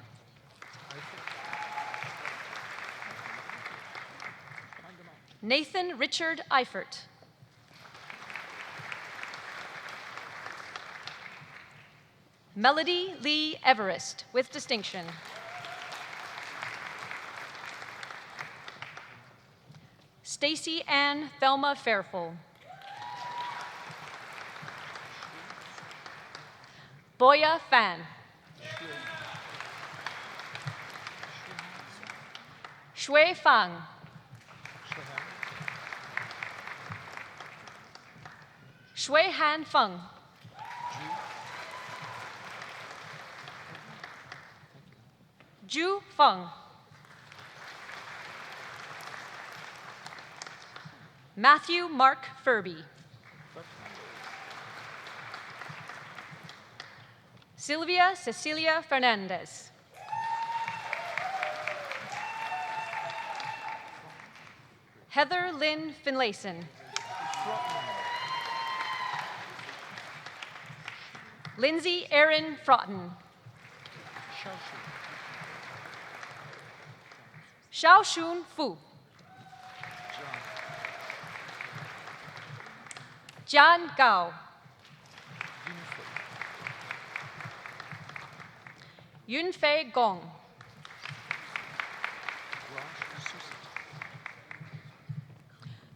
Speaker 2: Nathan Richard Eifert. Melody Lee Everest, with distinction. Stacy Ann Thelma Fairfull. Boya Fan. Shui Fang. Shui Han Feng. Ju Feng. Matthew Mark Furby. Sylvia Cecilia Fernandez. Heather Lynn Finlayson. Lindsay Erin Fraughton. Xiaoxun Fu. Jian Gao. Yunfei Gong.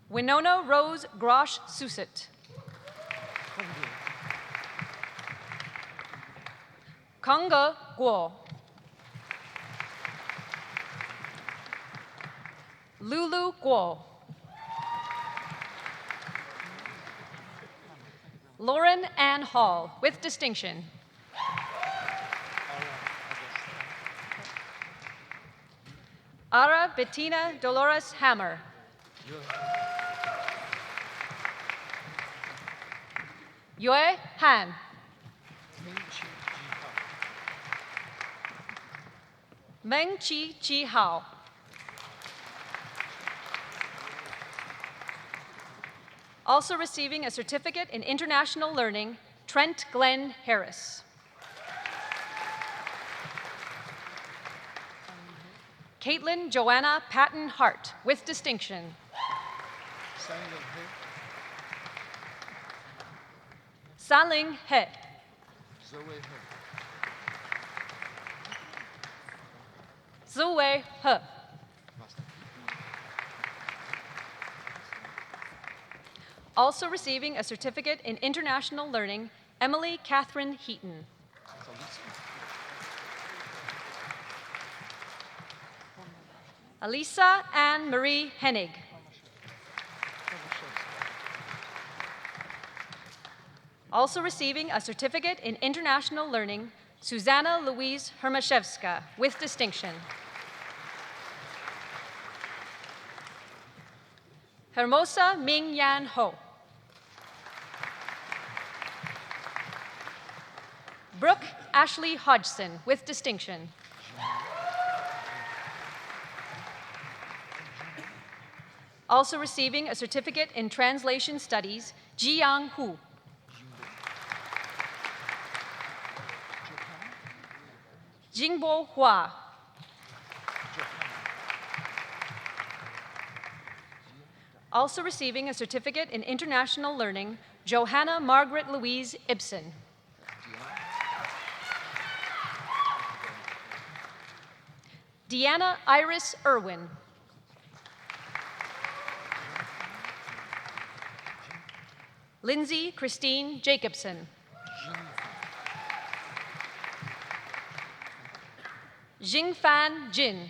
Speaker 2: Winona Rose Grosh Susit. Konga Guo. Lulu Guo. Lauren Ann Hall, with distinction. Ara Bettina Dolores Hammer. Yue Han. Meng Chi Chi Hao. Also receiving a certificate in international learning, Trent Glenn Harris. Caitlin Joanna Patton Hart, with distinction. Saling He. Ziwei He. Also receiving a certificate in international learning, Emily Catherine Heaton. Alisa Anne Marie Hennig. Also receiving a certificate in international learning, Susanna Louise Hermashevska, with distinction. Hermosa Ming Yan Ho. Brooke Ashley Hodgson, with distinction. Also receiving a certificate in translation studies, Jiang Hu. Jingbo Hua. Also receiving a certificate in international learning, Johanna Margaret Louise Ibsen. Deanna Iris Irwin. Lindsay Christine Jacobson. Jingfan Jin.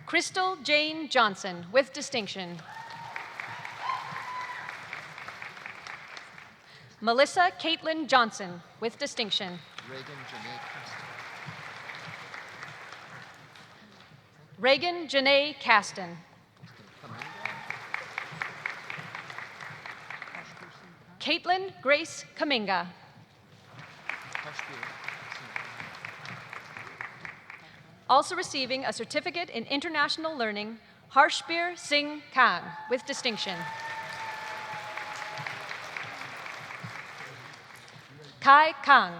Speaker 2: Crystal Jane Johnson, with distinction. Melissa Caitlin Johnson, with distinction. Reagan Janae Caston. Caitlin Grace Kaminga. Also receiving a certificate in international learning, Harshbir Singh Khan, with distinction. Kai Kang.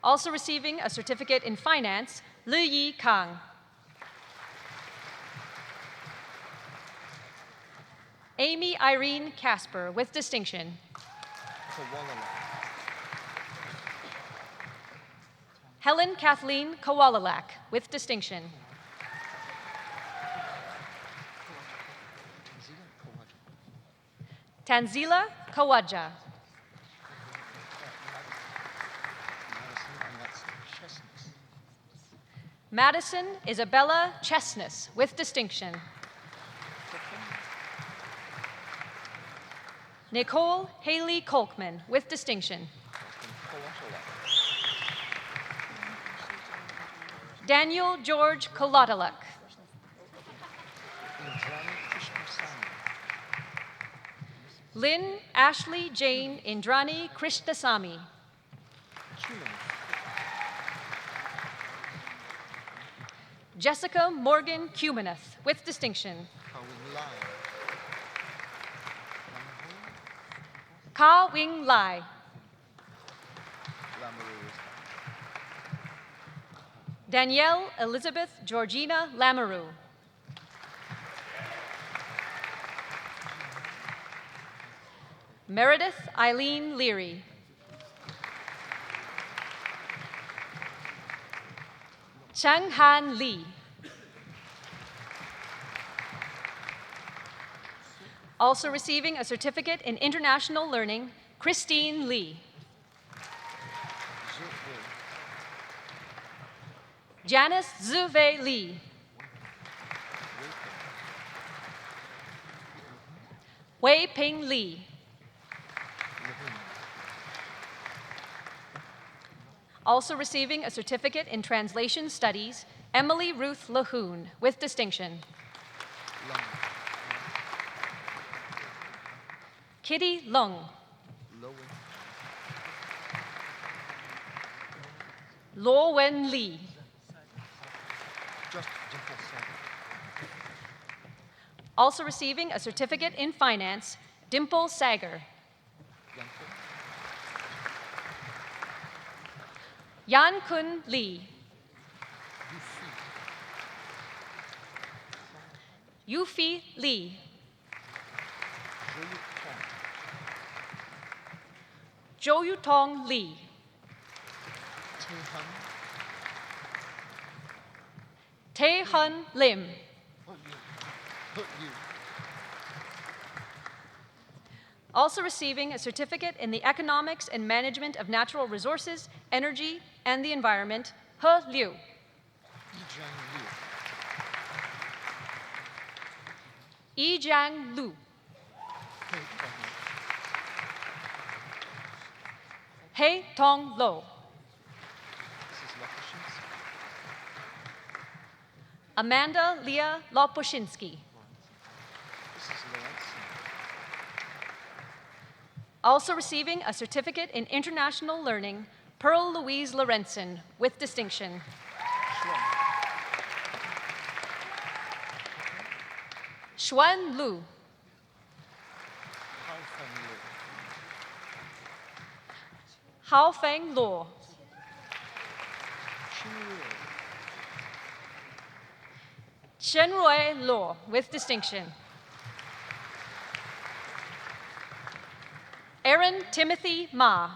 Speaker 2: Also receiving a certificate in finance, Lu Yi Kang. Amy Irene Casper, with distinction. Helen Kathleen Kowalalak, with distinction. Tanzila Kawaja. Madison Isabella Chestnus, with distinction. Nicole Haley Kolkman, with distinction. Daniel George Kolotaluk. Lynn Ashley Jane Indrani Krishnasamy. Jessica Morgan Cumaneth, with distinction. Ka Wing Lai. Danielle Elizabeth Georgina Lamoureux. Meredith Eileen Leary. Chang Han Lee. Also receiving a certificate in international learning, Christine Lee. Janice Zuve Lee. Wei Ping Lee. Also receiving a certificate in translation studies, Emily Ruth Lahoon, with distinction. Kitty Lung. Lo Wen Lee. Also receiving a certificate in finance, Dimple Sager. Yan Kun Lee. Yufi Lee. Jo Yutong Lee. Tae Hun Lim. Also receiving a certificate in the economics and management of natural resources, energy, and the environment, He Liu. Yi Jiang Lu. Hei Tong Lo. Amanda Leah Lopushinsky. Also receiving a certificate in international learning, Pearl Louise Lorentzen, with distinction. Xuan Lu. Hao Feng Luo. Chen Rui Luo, with distinction. Aaron Timothy Ma.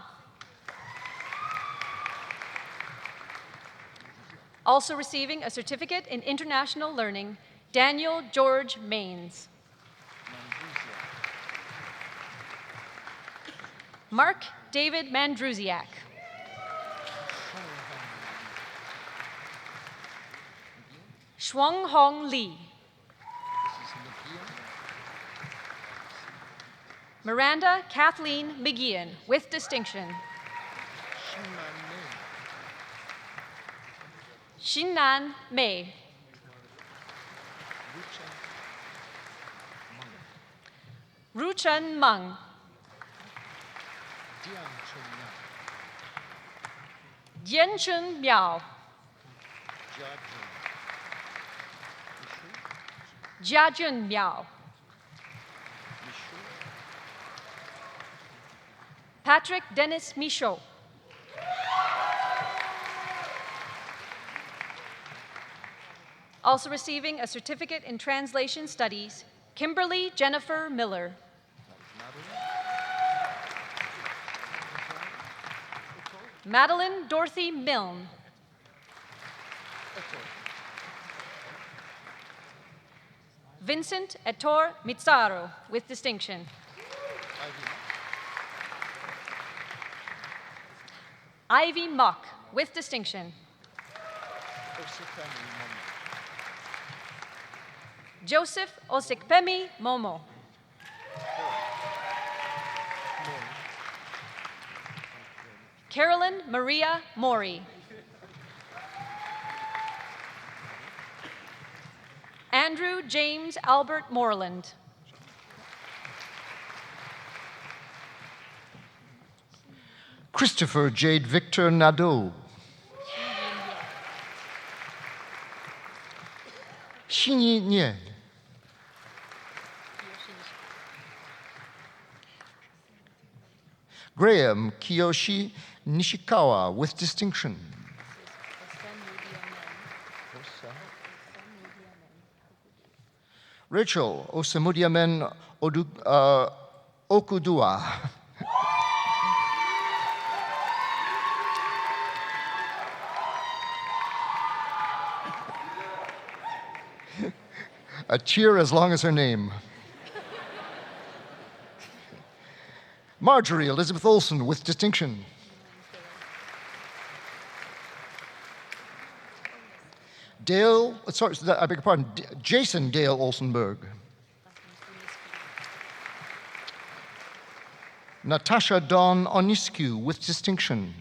Speaker 2: Also receiving a certificate in international learning, Daniel George Maines. Mark David Mandruziak. Shuang Hong Li. Miranda Kathleen McGeehan, with distinction. Xinnan Mei. Ruchen Meng. Dianchun Miao. Jiajun Miao. Patrick Dennis Michaud. Also receiving a certificate in translation studies, Kimberly Jennifer Miller. Madeline Dorothy Milne. Vincent Ettore Mizarro with distinction. Ivy Mock with distinction. Joseph Osikpemi Momo. Carolyn Maria Mori. Andrew James Albert Moreland.
Speaker 21: Christopher Jade Victor Nadeau. Xinyi Nie. Graham Kiyoshi Nishikawa with distinction. Rachel Osamudiamen Okudua. A cheer as long as her name. Marjorie Elizabeth Olson with distinction. Jason Dale Olsenberg. Natasha Dawn Oniscu with distinction.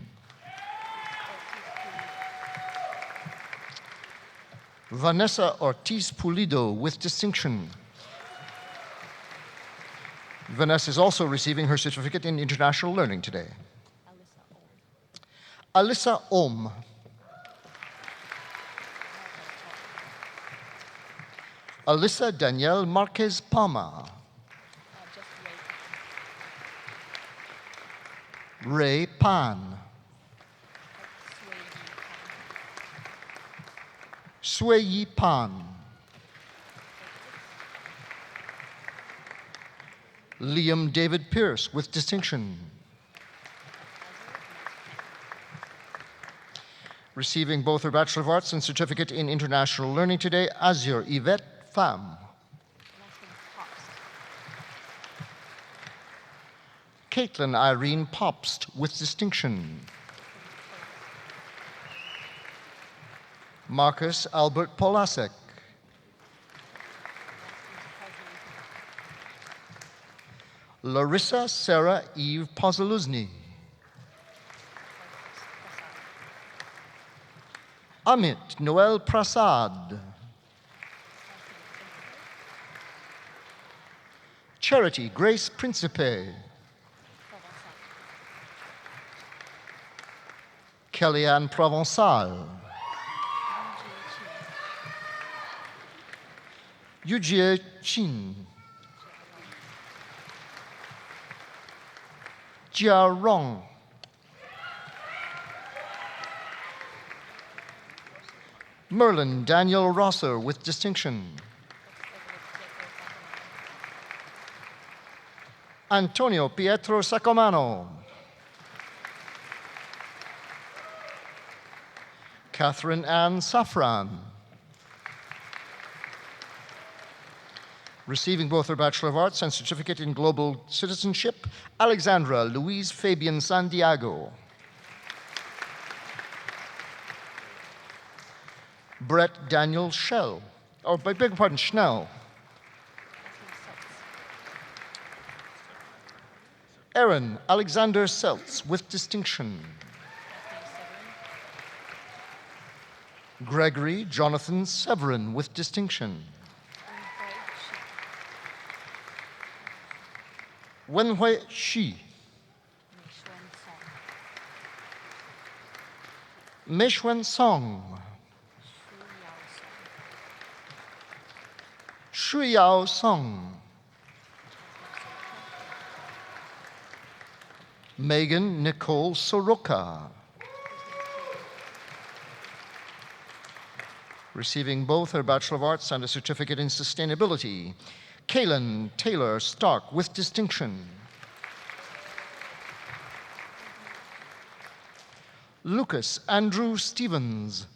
Speaker 21: Vanessa Ortiz Pulido with distinction. Vanessa is also receiving her certificate in international learning today. Alyssa Om. Alyssa Danielle Marquez Palma. Ray Pan. Sui Pan. Liam David Pierce with distinction. Receiving both her Bachelor of Arts and Certificate in International Learning today, Azure Yvette Pham. Caitlin Irene Popst with distinction. Marcus Albert Polasek. Larissa Sarah Eve Pozaluzny. Amit Noel Prasad. Charity Grace Principe. Kellyanne Provençal. Yujie Chin. Jia Rong. Merlin Daniel Rosser with distinction. Antonio Pietro Sacomano. Catherine Ann Safran. Receiving both her Bachelor of Arts and Certificate in Global Citizenship, Alexandra Louise Fabian Santiago. Brett Daniel Schnell. Aaron Alexander Seltz with distinction. Gregory Jonathan Severin with distinction. Wenhui Shi. Meishwen Song. Shuyao Song. Megan Nicole Soroka. Receiving both her Bachelor of Arts and a certificate in sustainability, Kaylin Taylor Stark with distinction. Lucas Andrew Stevens.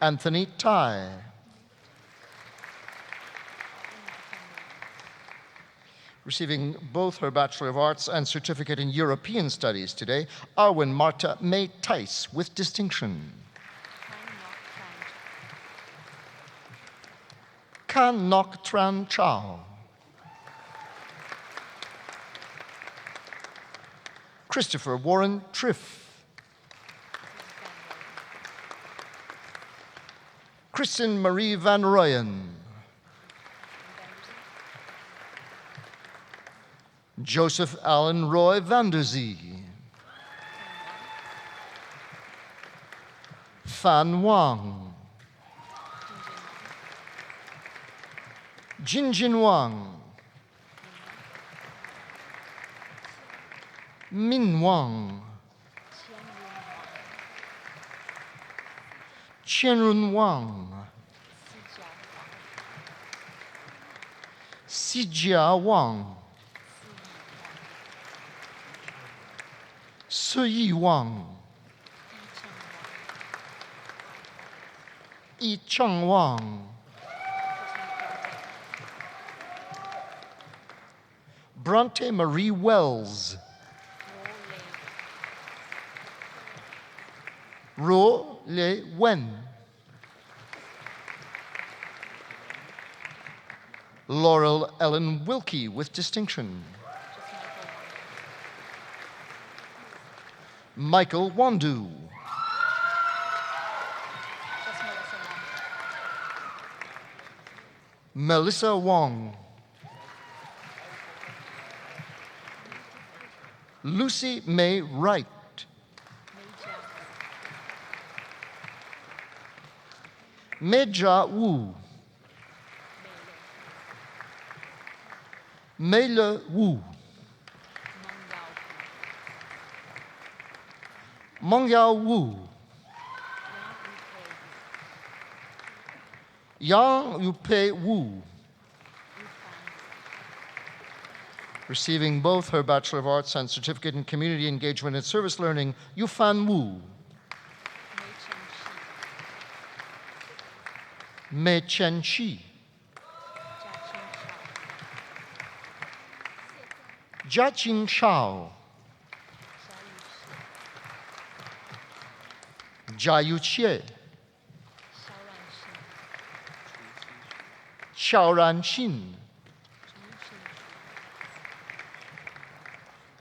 Speaker 21: Anthony Tai. Receiving both her Bachelor of Arts and certificate in European Studies today, Arwen Marta May Tice with distinction. Kan Nok Tran Chao. Christopher Warren Triff. Kristen Marie Van Royen. Joseph Allen Roy Vanderzee. Fan Wang. Jinjin Wang. Min Wang. Qianrun Wang. Sijia Wang. Suyi Wang. Yi Cheng Wang. Bronte Marie Wells. Ro Le Wen. Laurel Ellen Wilkie with distinction. Michael Wandu. Melissa Wong. Lucy May Wright. Meja Wu. Meile Wu. Mongyao Wu. Yang Yupei Wu. Receiving both her Bachelor of Arts and certificate in Community Engagement and Service Learning, Yufan Wu. Mei Chen Shi. Jiaqing Shao. Jia Yuqie. Xiaoran Xin.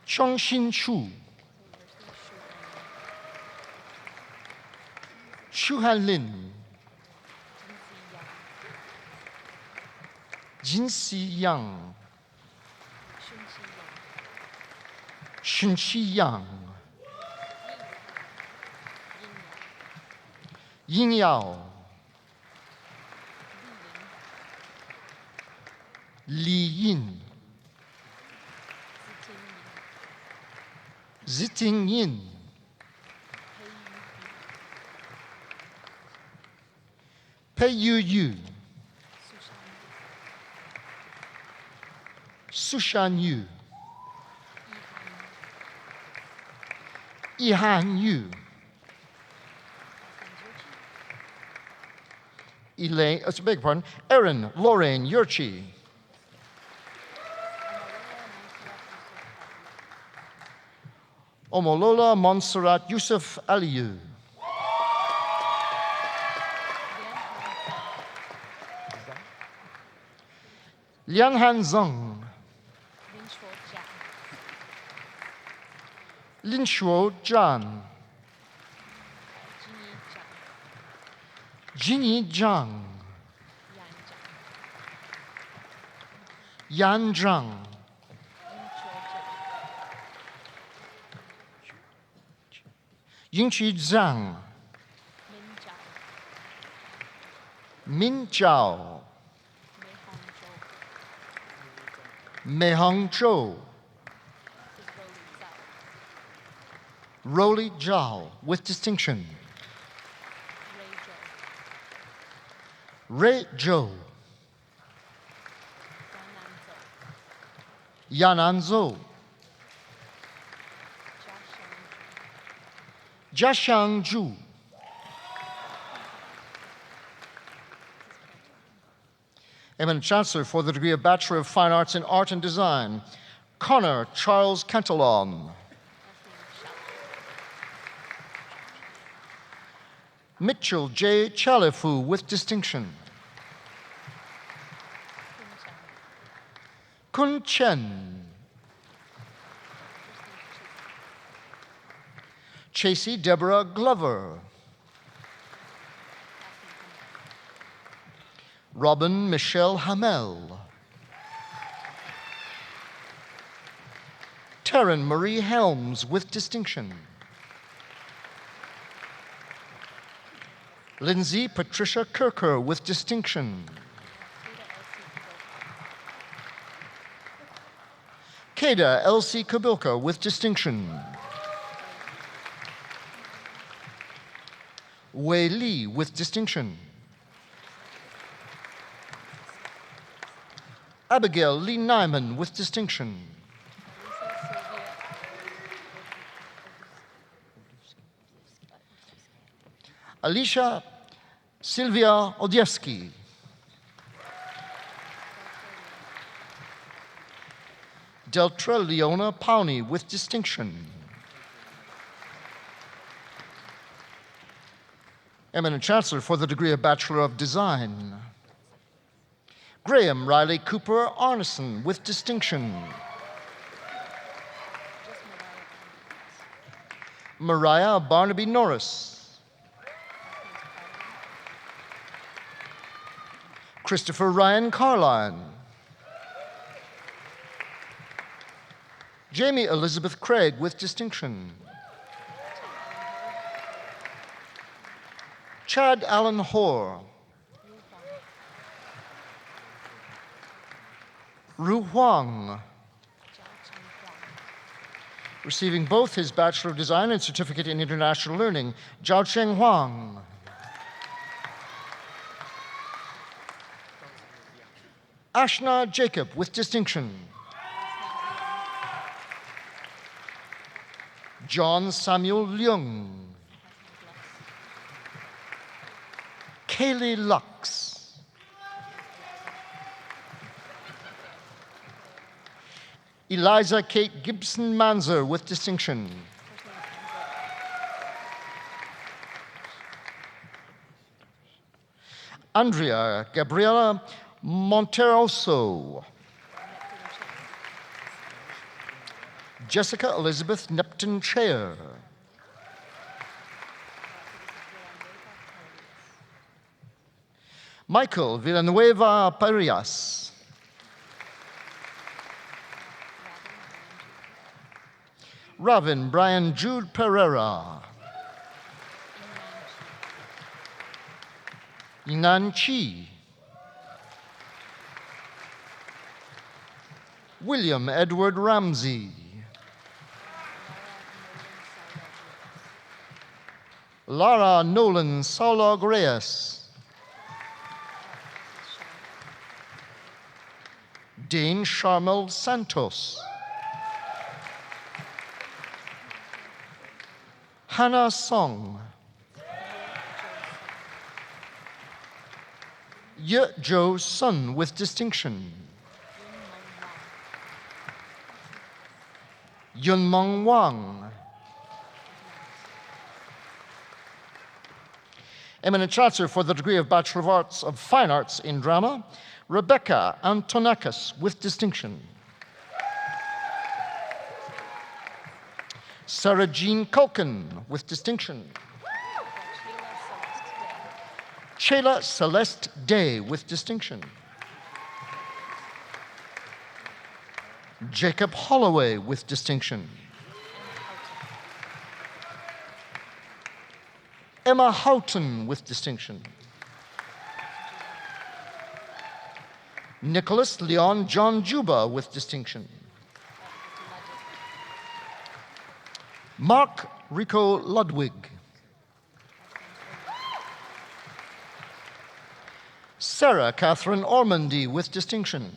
Speaker 21: Chongxin Chu. Shuhan Lin. Jinxi Yang. Shunqi Yang. Yin Yao. Li Yin. Ziting Yin. Pei Yu Yu. Sushan Yu. Yihan Yu. Elaine, beg your pardon, Erin Lorraine Yurchi. Omolola Montserrat Yusuf Aliyu. Lianhan Zeng. Lin Shuo Zhan. Jinyi Zhang. Yan Zhang. Yingqi Zhang. Min Zhao. Mehong Zhou. Roli Zhao with distinction. Rei Zhou. Yanan Zhou. Jiaxiang Zhu. Eminent Chancellor for the degree of Bachelor of Fine Arts in Art and Design, Connor Charles Cantillon. Mitchell J. Chalifu with distinction. Kun Chen. Chasey Deborah Glover. Robin Michelle Hamel. Taryn Marie Helms with distinction. Lindsay Patricia Kirker with distinction. Kada Elsie Kabilka with distinction. Wei Li with distinction. Abigail Lee Nyman with distinction. Alicia Sylvia Odiewski. Deltra Leona Pawney with distinction. Eminent Chancellor for the degree of Bachelor of Design, Graham Riley Cooper Arneson with distinction. Mariah Barnaby Norris. Christopher Ryan Carline. Jamie Elizabeth Craig with distinction. Chad Allen Hoare. Ru Huang. Receiving both his Bachelor of Design and Certificate in International Learning, Zhao Cheng Huang. Ashna Jacob with distinction. John Samuel Leung. Kaylee Lux. Eliza Kate Gibson Manzer with distinction. Andrea Gabriela Monteroso. Jessica Elizabeth Neptune Chair. Michael Villanueva Parias. Ravin Brian Jude Pereira. Inan Chi. William Edward Ramsey. Lara Nolan Saulog Reyes. Dane Sharmel Santos. Hannah Song. Ye Jo Sun with distinction. Yun Meng Wang. Eminent Chancellor for the degree of Bachelor of Arts of Fine Arts in Drama, Rebecca Antonakis with distinction. Sarah Jean Culkin with distinction. Chela Celeste Day with distinction. Jacob Holloway with distinction. Emma Houghton with distinction. Nicholas Leon John Juba with distinction. Mark Rico Ludwig. Sarah Catherine Ormandy with distinction.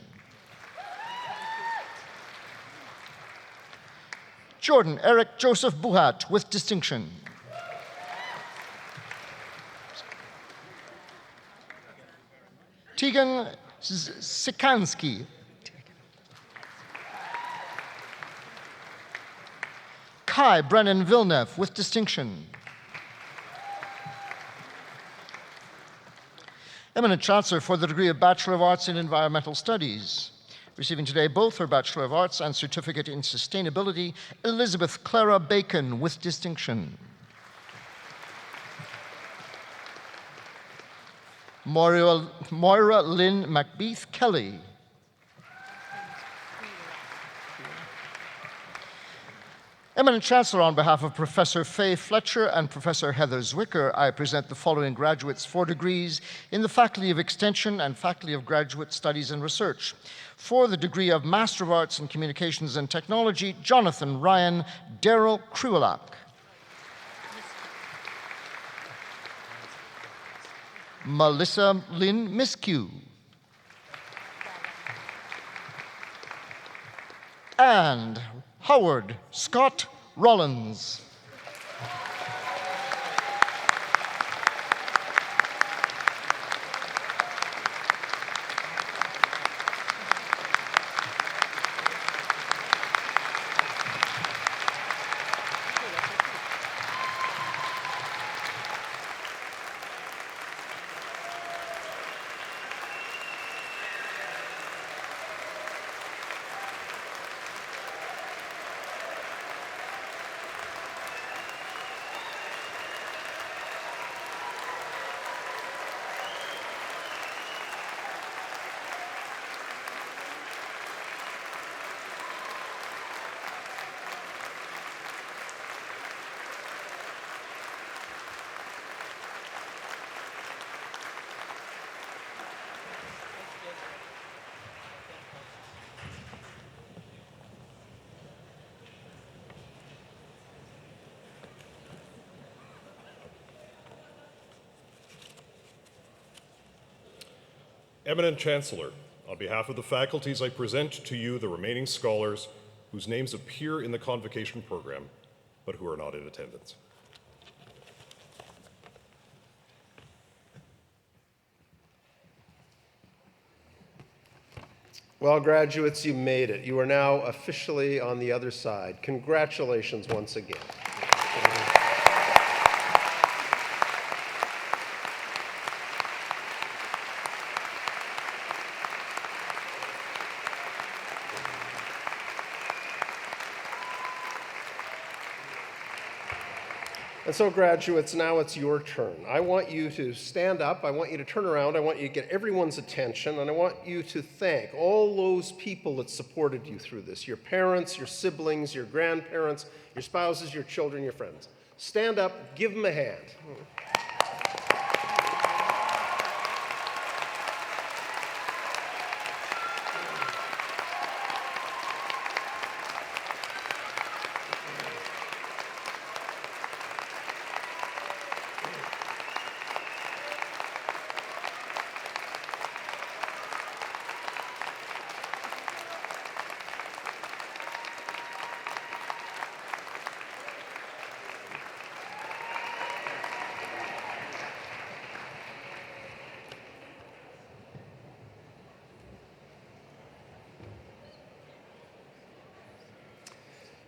Speaker 21: Jordan Eric Joseph Buhat with distinction. Tegan Sikansky. Kai Brennan Villeneuve with distinction. Eminent Chancellor for the degree of Bachelor of Arts in Environmental Studies. Receiving today both her Bachelor of Arts and Certificate in Sustainability, Elizabeth Clara Bacon with distinction. Moira Lynn McBeath Kelly. Eminent Chancellor, on behalf of Professor Faye Fletcher and Professor Heather Zwicker, I present the following graduates for degrees in the Faculty of Extension and Faculty of Graduate Studies and Research. For the degree of Master of Arts in Communications and Technology, Jonathan Ryan Darrell Kruelak. Melissa Lynn Miskew. And Howard Scott Rollins.
Speaker 18: Eminent Chancellor, on behalf of the faculties, I present to you the remaining scholars whose names appear in the Convocation program, but who are not in attendance.
Speaker 4: Well, graduates, you made it. You are now officially on the other side. Congratulations once again. And so, graduates, now it's your turn. I want you to stand up, I want you to turn around, I want you to get everyone's attention, and I want you to thank all those people that supported you through this, your parents, your siblings, your grandparents, your spouses, your children, your friends. Stand up, give them a hand.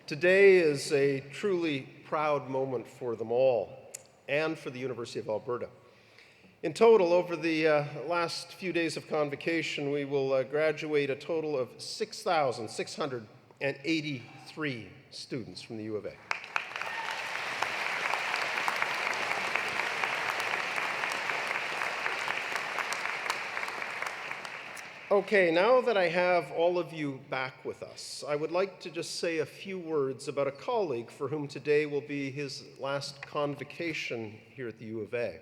Speaker 4: Today is a truly proud moment for them all and for the University of Alberta. In total, over the last few days of Convocation, we will graduate a total of 6,683 students from the U of A. Okay, now that I have all of you back with us, I would like to just say a few words about a colleague for whom today will be his last convocation here at the U of A.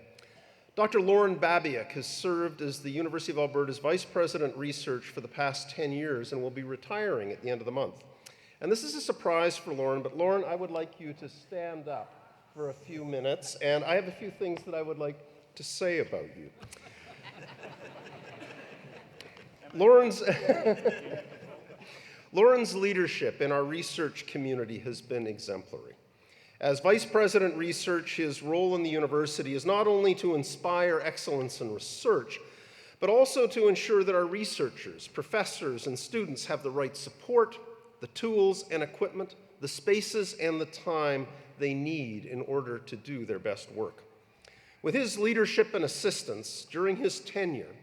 Speaker 4: Dr. Lauren Babiak has served as the University of Alberta's Vice President Research for the past 10 years and will be retiring at the end of the month. And this is a surprise for Lauren, but Lauren, I would like you to stand up for a few minutes, and I have a few things that I would like to say about you. Lauren's leadership in our research community has been exemplary. As Vice President Research, his role in the university is not only to inspire excellence in research, but also to ensure that our researchers, professors, and students have the right support, the tools and equipment, the spaces and the time they need in order to do their best work. With his leadership and assistance during his tenure,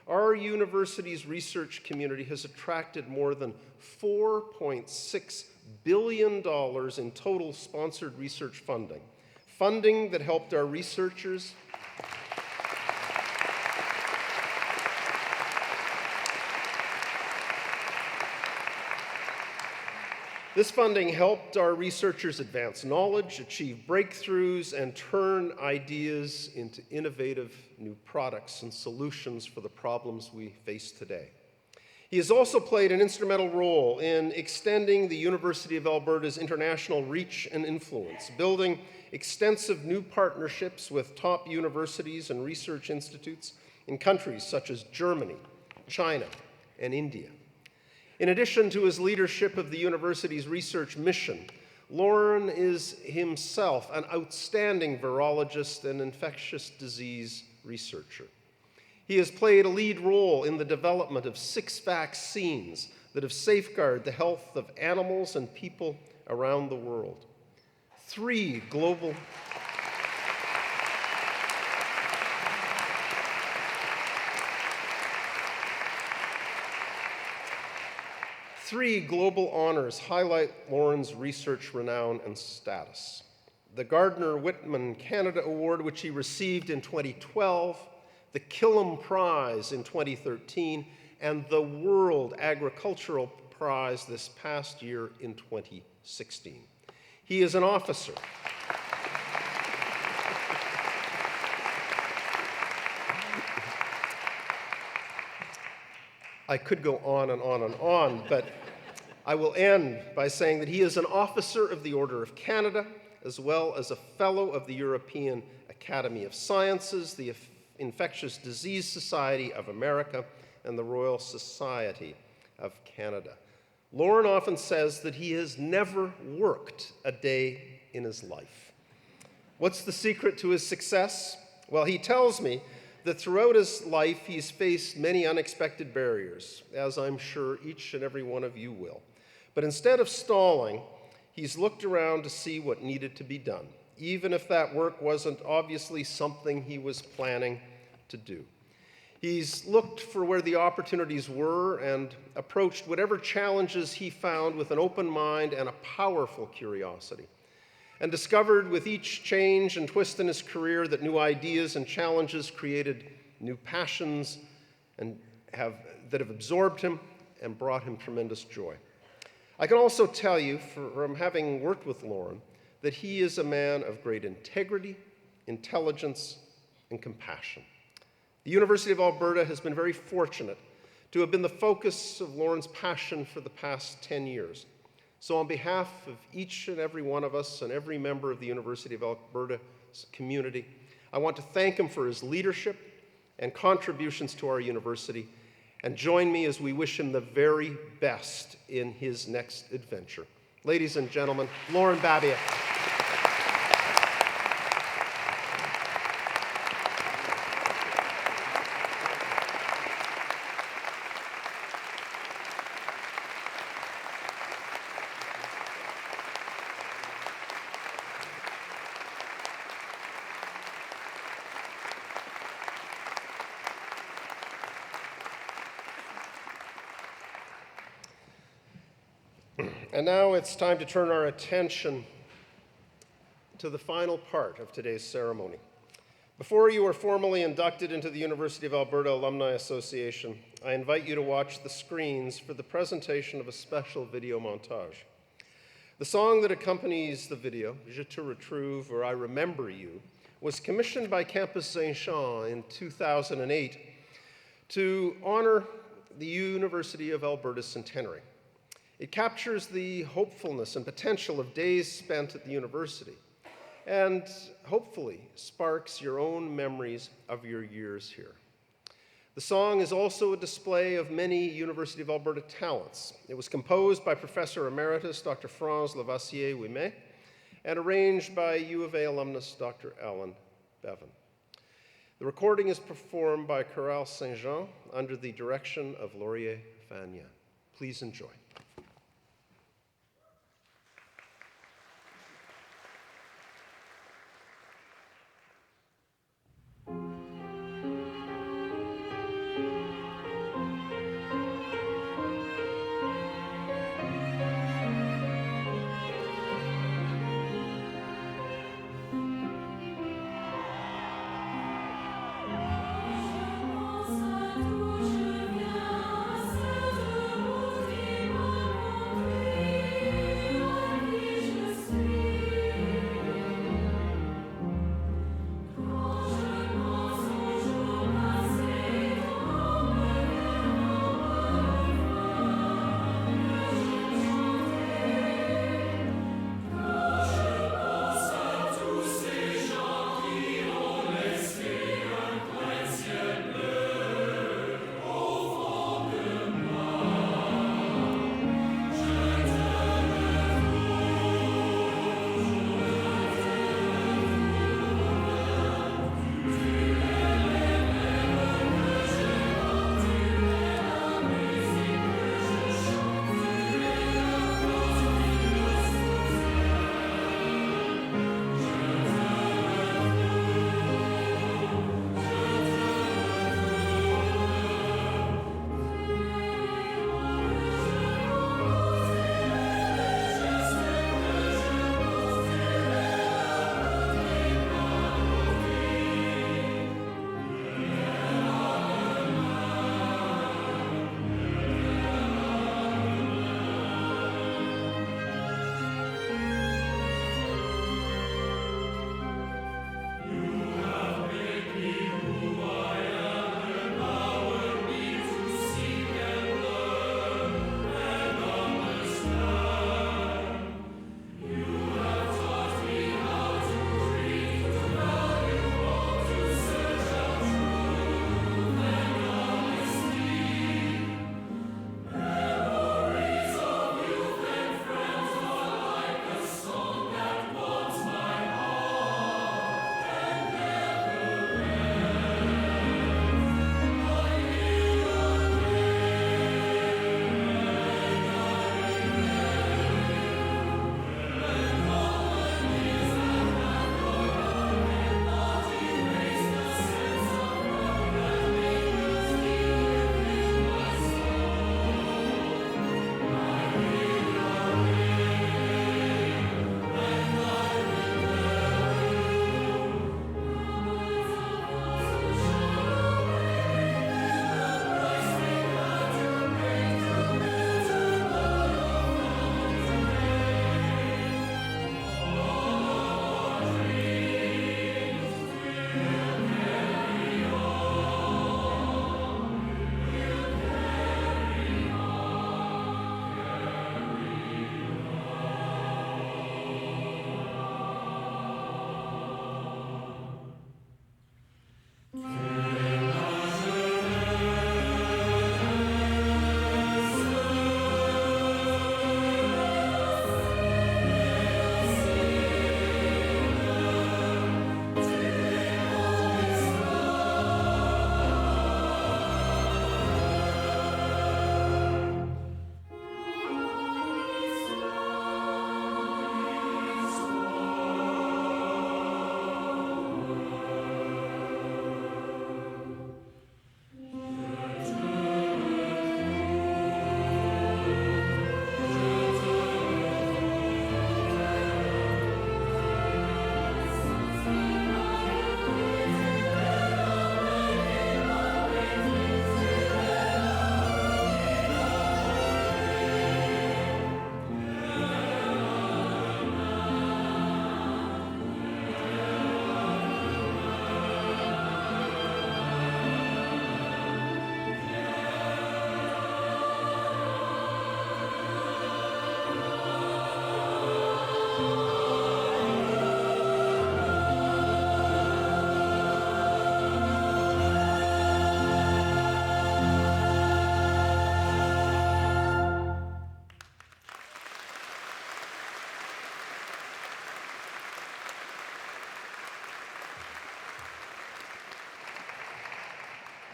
Speaker 4: our university's research community has attracted more than $4.6 billion in total sponsored research funding that helped our researchers This funding helped our researchers advance knowledge, achieve breakthroughs, and turn ideas into innovative new products and solutions for the problems we face today. He has also played an instrumental role in extending the University of Alberta's international reach and influence, building extensive new partnerships with top universities and research institutes in countries such as Germany, China, and India. In addition to his leadership of the university's research mission, Lauren is himself an outstanding virologist and infectious disease researcher. He has played a lead role in the development of 6 vaccines that have safeguarded the health of animals and people around the world. 3 global honors highlight Lauren's research renown and status. The Gardner-Whitman Canada Award, which he received in 2012, the Killam Prize in 2013, and the World Agricultural Prize this past year in 2016. He is an officer. I could go on and on and on, but I will end by saying that he is an officer of the Order of Canada, as well as a fellow of the European Academy of Sciences, the Infectious Disease Society of America, and the Royal Society of Canada. Lauren often says that he has never worked a day in his life. What's the secret to his success? Well, he tells me that throughout his life he's faced many unexpected barriers, as I'm sure each and every one of you will. But instead of stalling, he's looked around to see what needed to be done, even if that work wasn't obviously something he was planning to do. He's looked for where the opportunities were and approached whatever challenges he found with an open mind and a powerful curiosity, and discovered with each change and twist in his career that new ideas and challenges created new passions and that have absorbed him and brought him tremendous joy. I can also tell you, from having worked with Lauren, that he is a man of great integrity, intelligence, and compassion. The University of Alberta has been very fortunate to have been the focus of Lauren's passion for the past 10 years. So on behalf of each and every one of us and every member of the University of Alberta's community, I want to thank him for his leadership and contributions to our university, and join me as we wish him the very best in his next adventure. Ladies and gentlemen, Lauren Babiak. And now it's time to turn our attention to the final part of today's ceremony. Before you are formally inducted into the University of Alberta Alumni Association, I invite you to watch the screens for the presentation of a special video montage. The song that accompanies the video, Je te retrouve, or I Remember You, was commissioned by Campus Saint-Jean in 2008 to honor the University of Alberta's centenary. It captures the hopefulness and potential of days spent at the university, and hopefully sparks your own memories of your years here. The song is also a display of many University of Alberta talents. It was composed by Professor Emeritus Dr. Franz Lavassier-Ouimet and arranged by U of A alumnus Dr. Alan Bevan. The recording is performed by Chorale Saint-Jean under the direction of Laurier Fagnan. Please enjoy.
Speaker 12: Je pense à tout, je viens, c'est de vous qui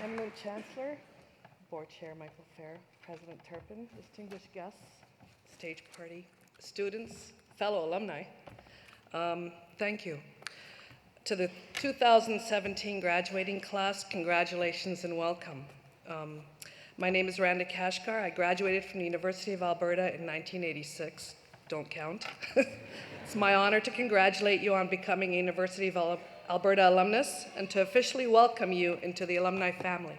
Speaker 11: Eminent Chancellor, Board Chair Michael Fair, President Turpin, distinguished guests, stage party, students, fellow alumni, thank you. To the 2017 graduating class, congratulations and welcome. My name is Randa Kashkar. I graduated from the University of Alberta in 1986. Don't count. It's my honor to congratulate you on becoming a University of Alberta alumnus and to officially welcome you into the alumni family.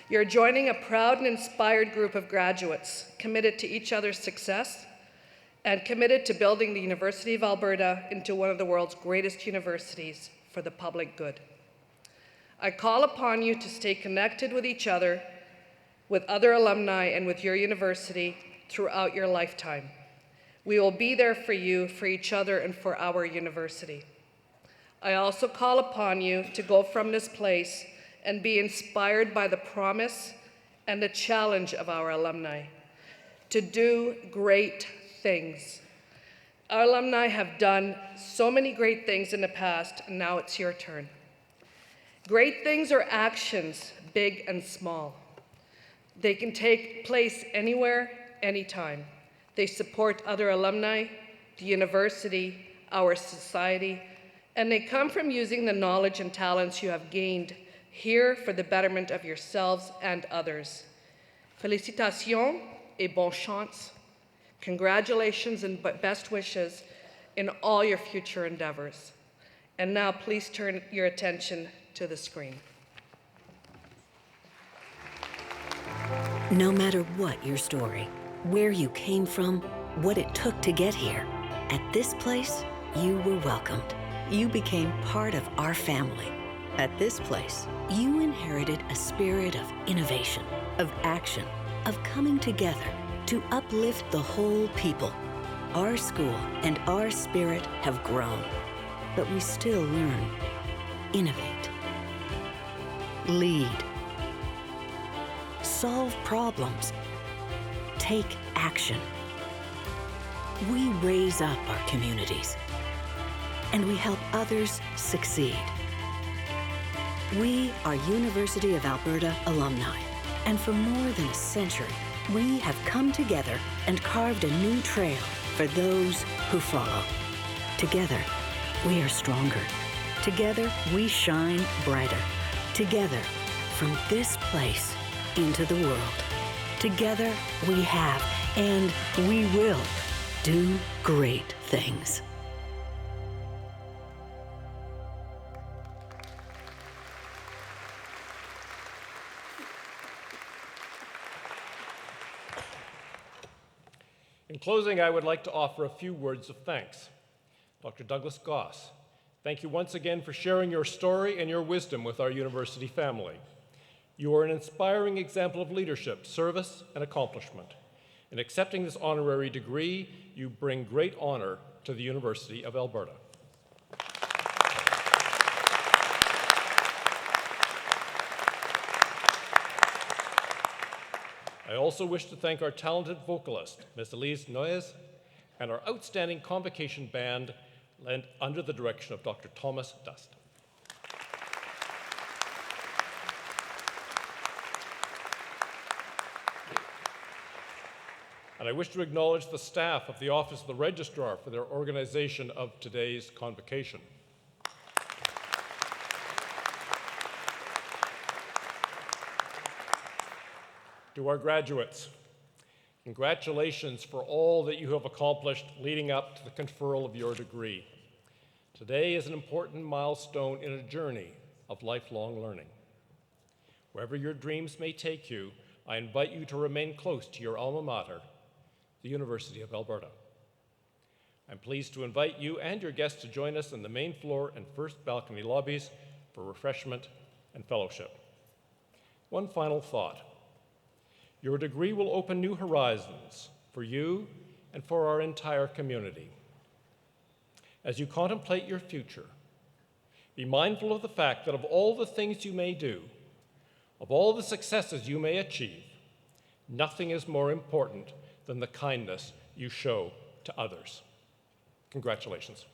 Speaker 11: You're joining a proud and inspired group of graduates committed to each other's success and committed to building the University of Alberta into one of the world's greatest universities for the public good. I call upon you to stay connected with each other, with other alumni, and with your university throughout your lifetime. We will be there for you, for each other, and for our university. I also call upon you to go from this place and be inspired by the promise and the challenge of our alumni to do great things. Our alumni have done so many great things in the past, and now it's your turn. Great things are actions, big and small. They can take place anywhere, anytime. They support other alumni, the university, our society, and they come from using the knowledge and talents you have gained here for the betterment of yourselves and others. Félicitations et bonne chance. Congratulations and best wishes in all your future endeavors. And now please turn your attention to the screen.
Speaker 3: No matter what your story, where you came from, what it took to get here, at this place, you were welcomed. You became part of our family. At this place, you inherited a spirit of innovation, of action, of coming together to uplift the whole people. Our school and our spirit have grown, but we still learn, innovate, lead, solve problems, take action. We raise up our communities, and we help others succeed. We are University of Alberta alumni, and for more than a century, we have come together and carved a new trail for those who follow. Together, we are stronger. Together, we shine brighter. Together, from this place into the world. Together, we have and we will do great things.
Speaker 1: In closing, I would like to offer a few words of thanks. Dr. Douglas Goss, thank you once again for sharing your story and your wisdom with our university family. You are an inspiring example of leadership, service, and accomplishment. In accepting this honorary degree, you bring great honor to the University of Alberta. I also wish to thank our talented vocalist, Ms. Elise Noyes, and our outstanding Convocation band, led under the direction of Dr. Thomas Dust. And I wish to acknowledge the staff of the Office of the Registrar for their organization of today's convocation. To our graduates, congratulations for all that you have accomplished leading up to the conferral of your degree. Today is an important milestone in a journey of lifelong learning. Wherever your dreams may take you, I invite you to remain close to your alma mater, the University of Alberta. I'm pleased to invite you and your guests to join us in the main floor and first balcony lobbies for refreshment and fellowship. One final thought. Your degree will open new horizons for you and for our entire community. As you contemplate your future, be mindful of the fact that of all the things you may do, of all the successes you may achieve, nothing is more important than the kindness you show to others. Congratulations.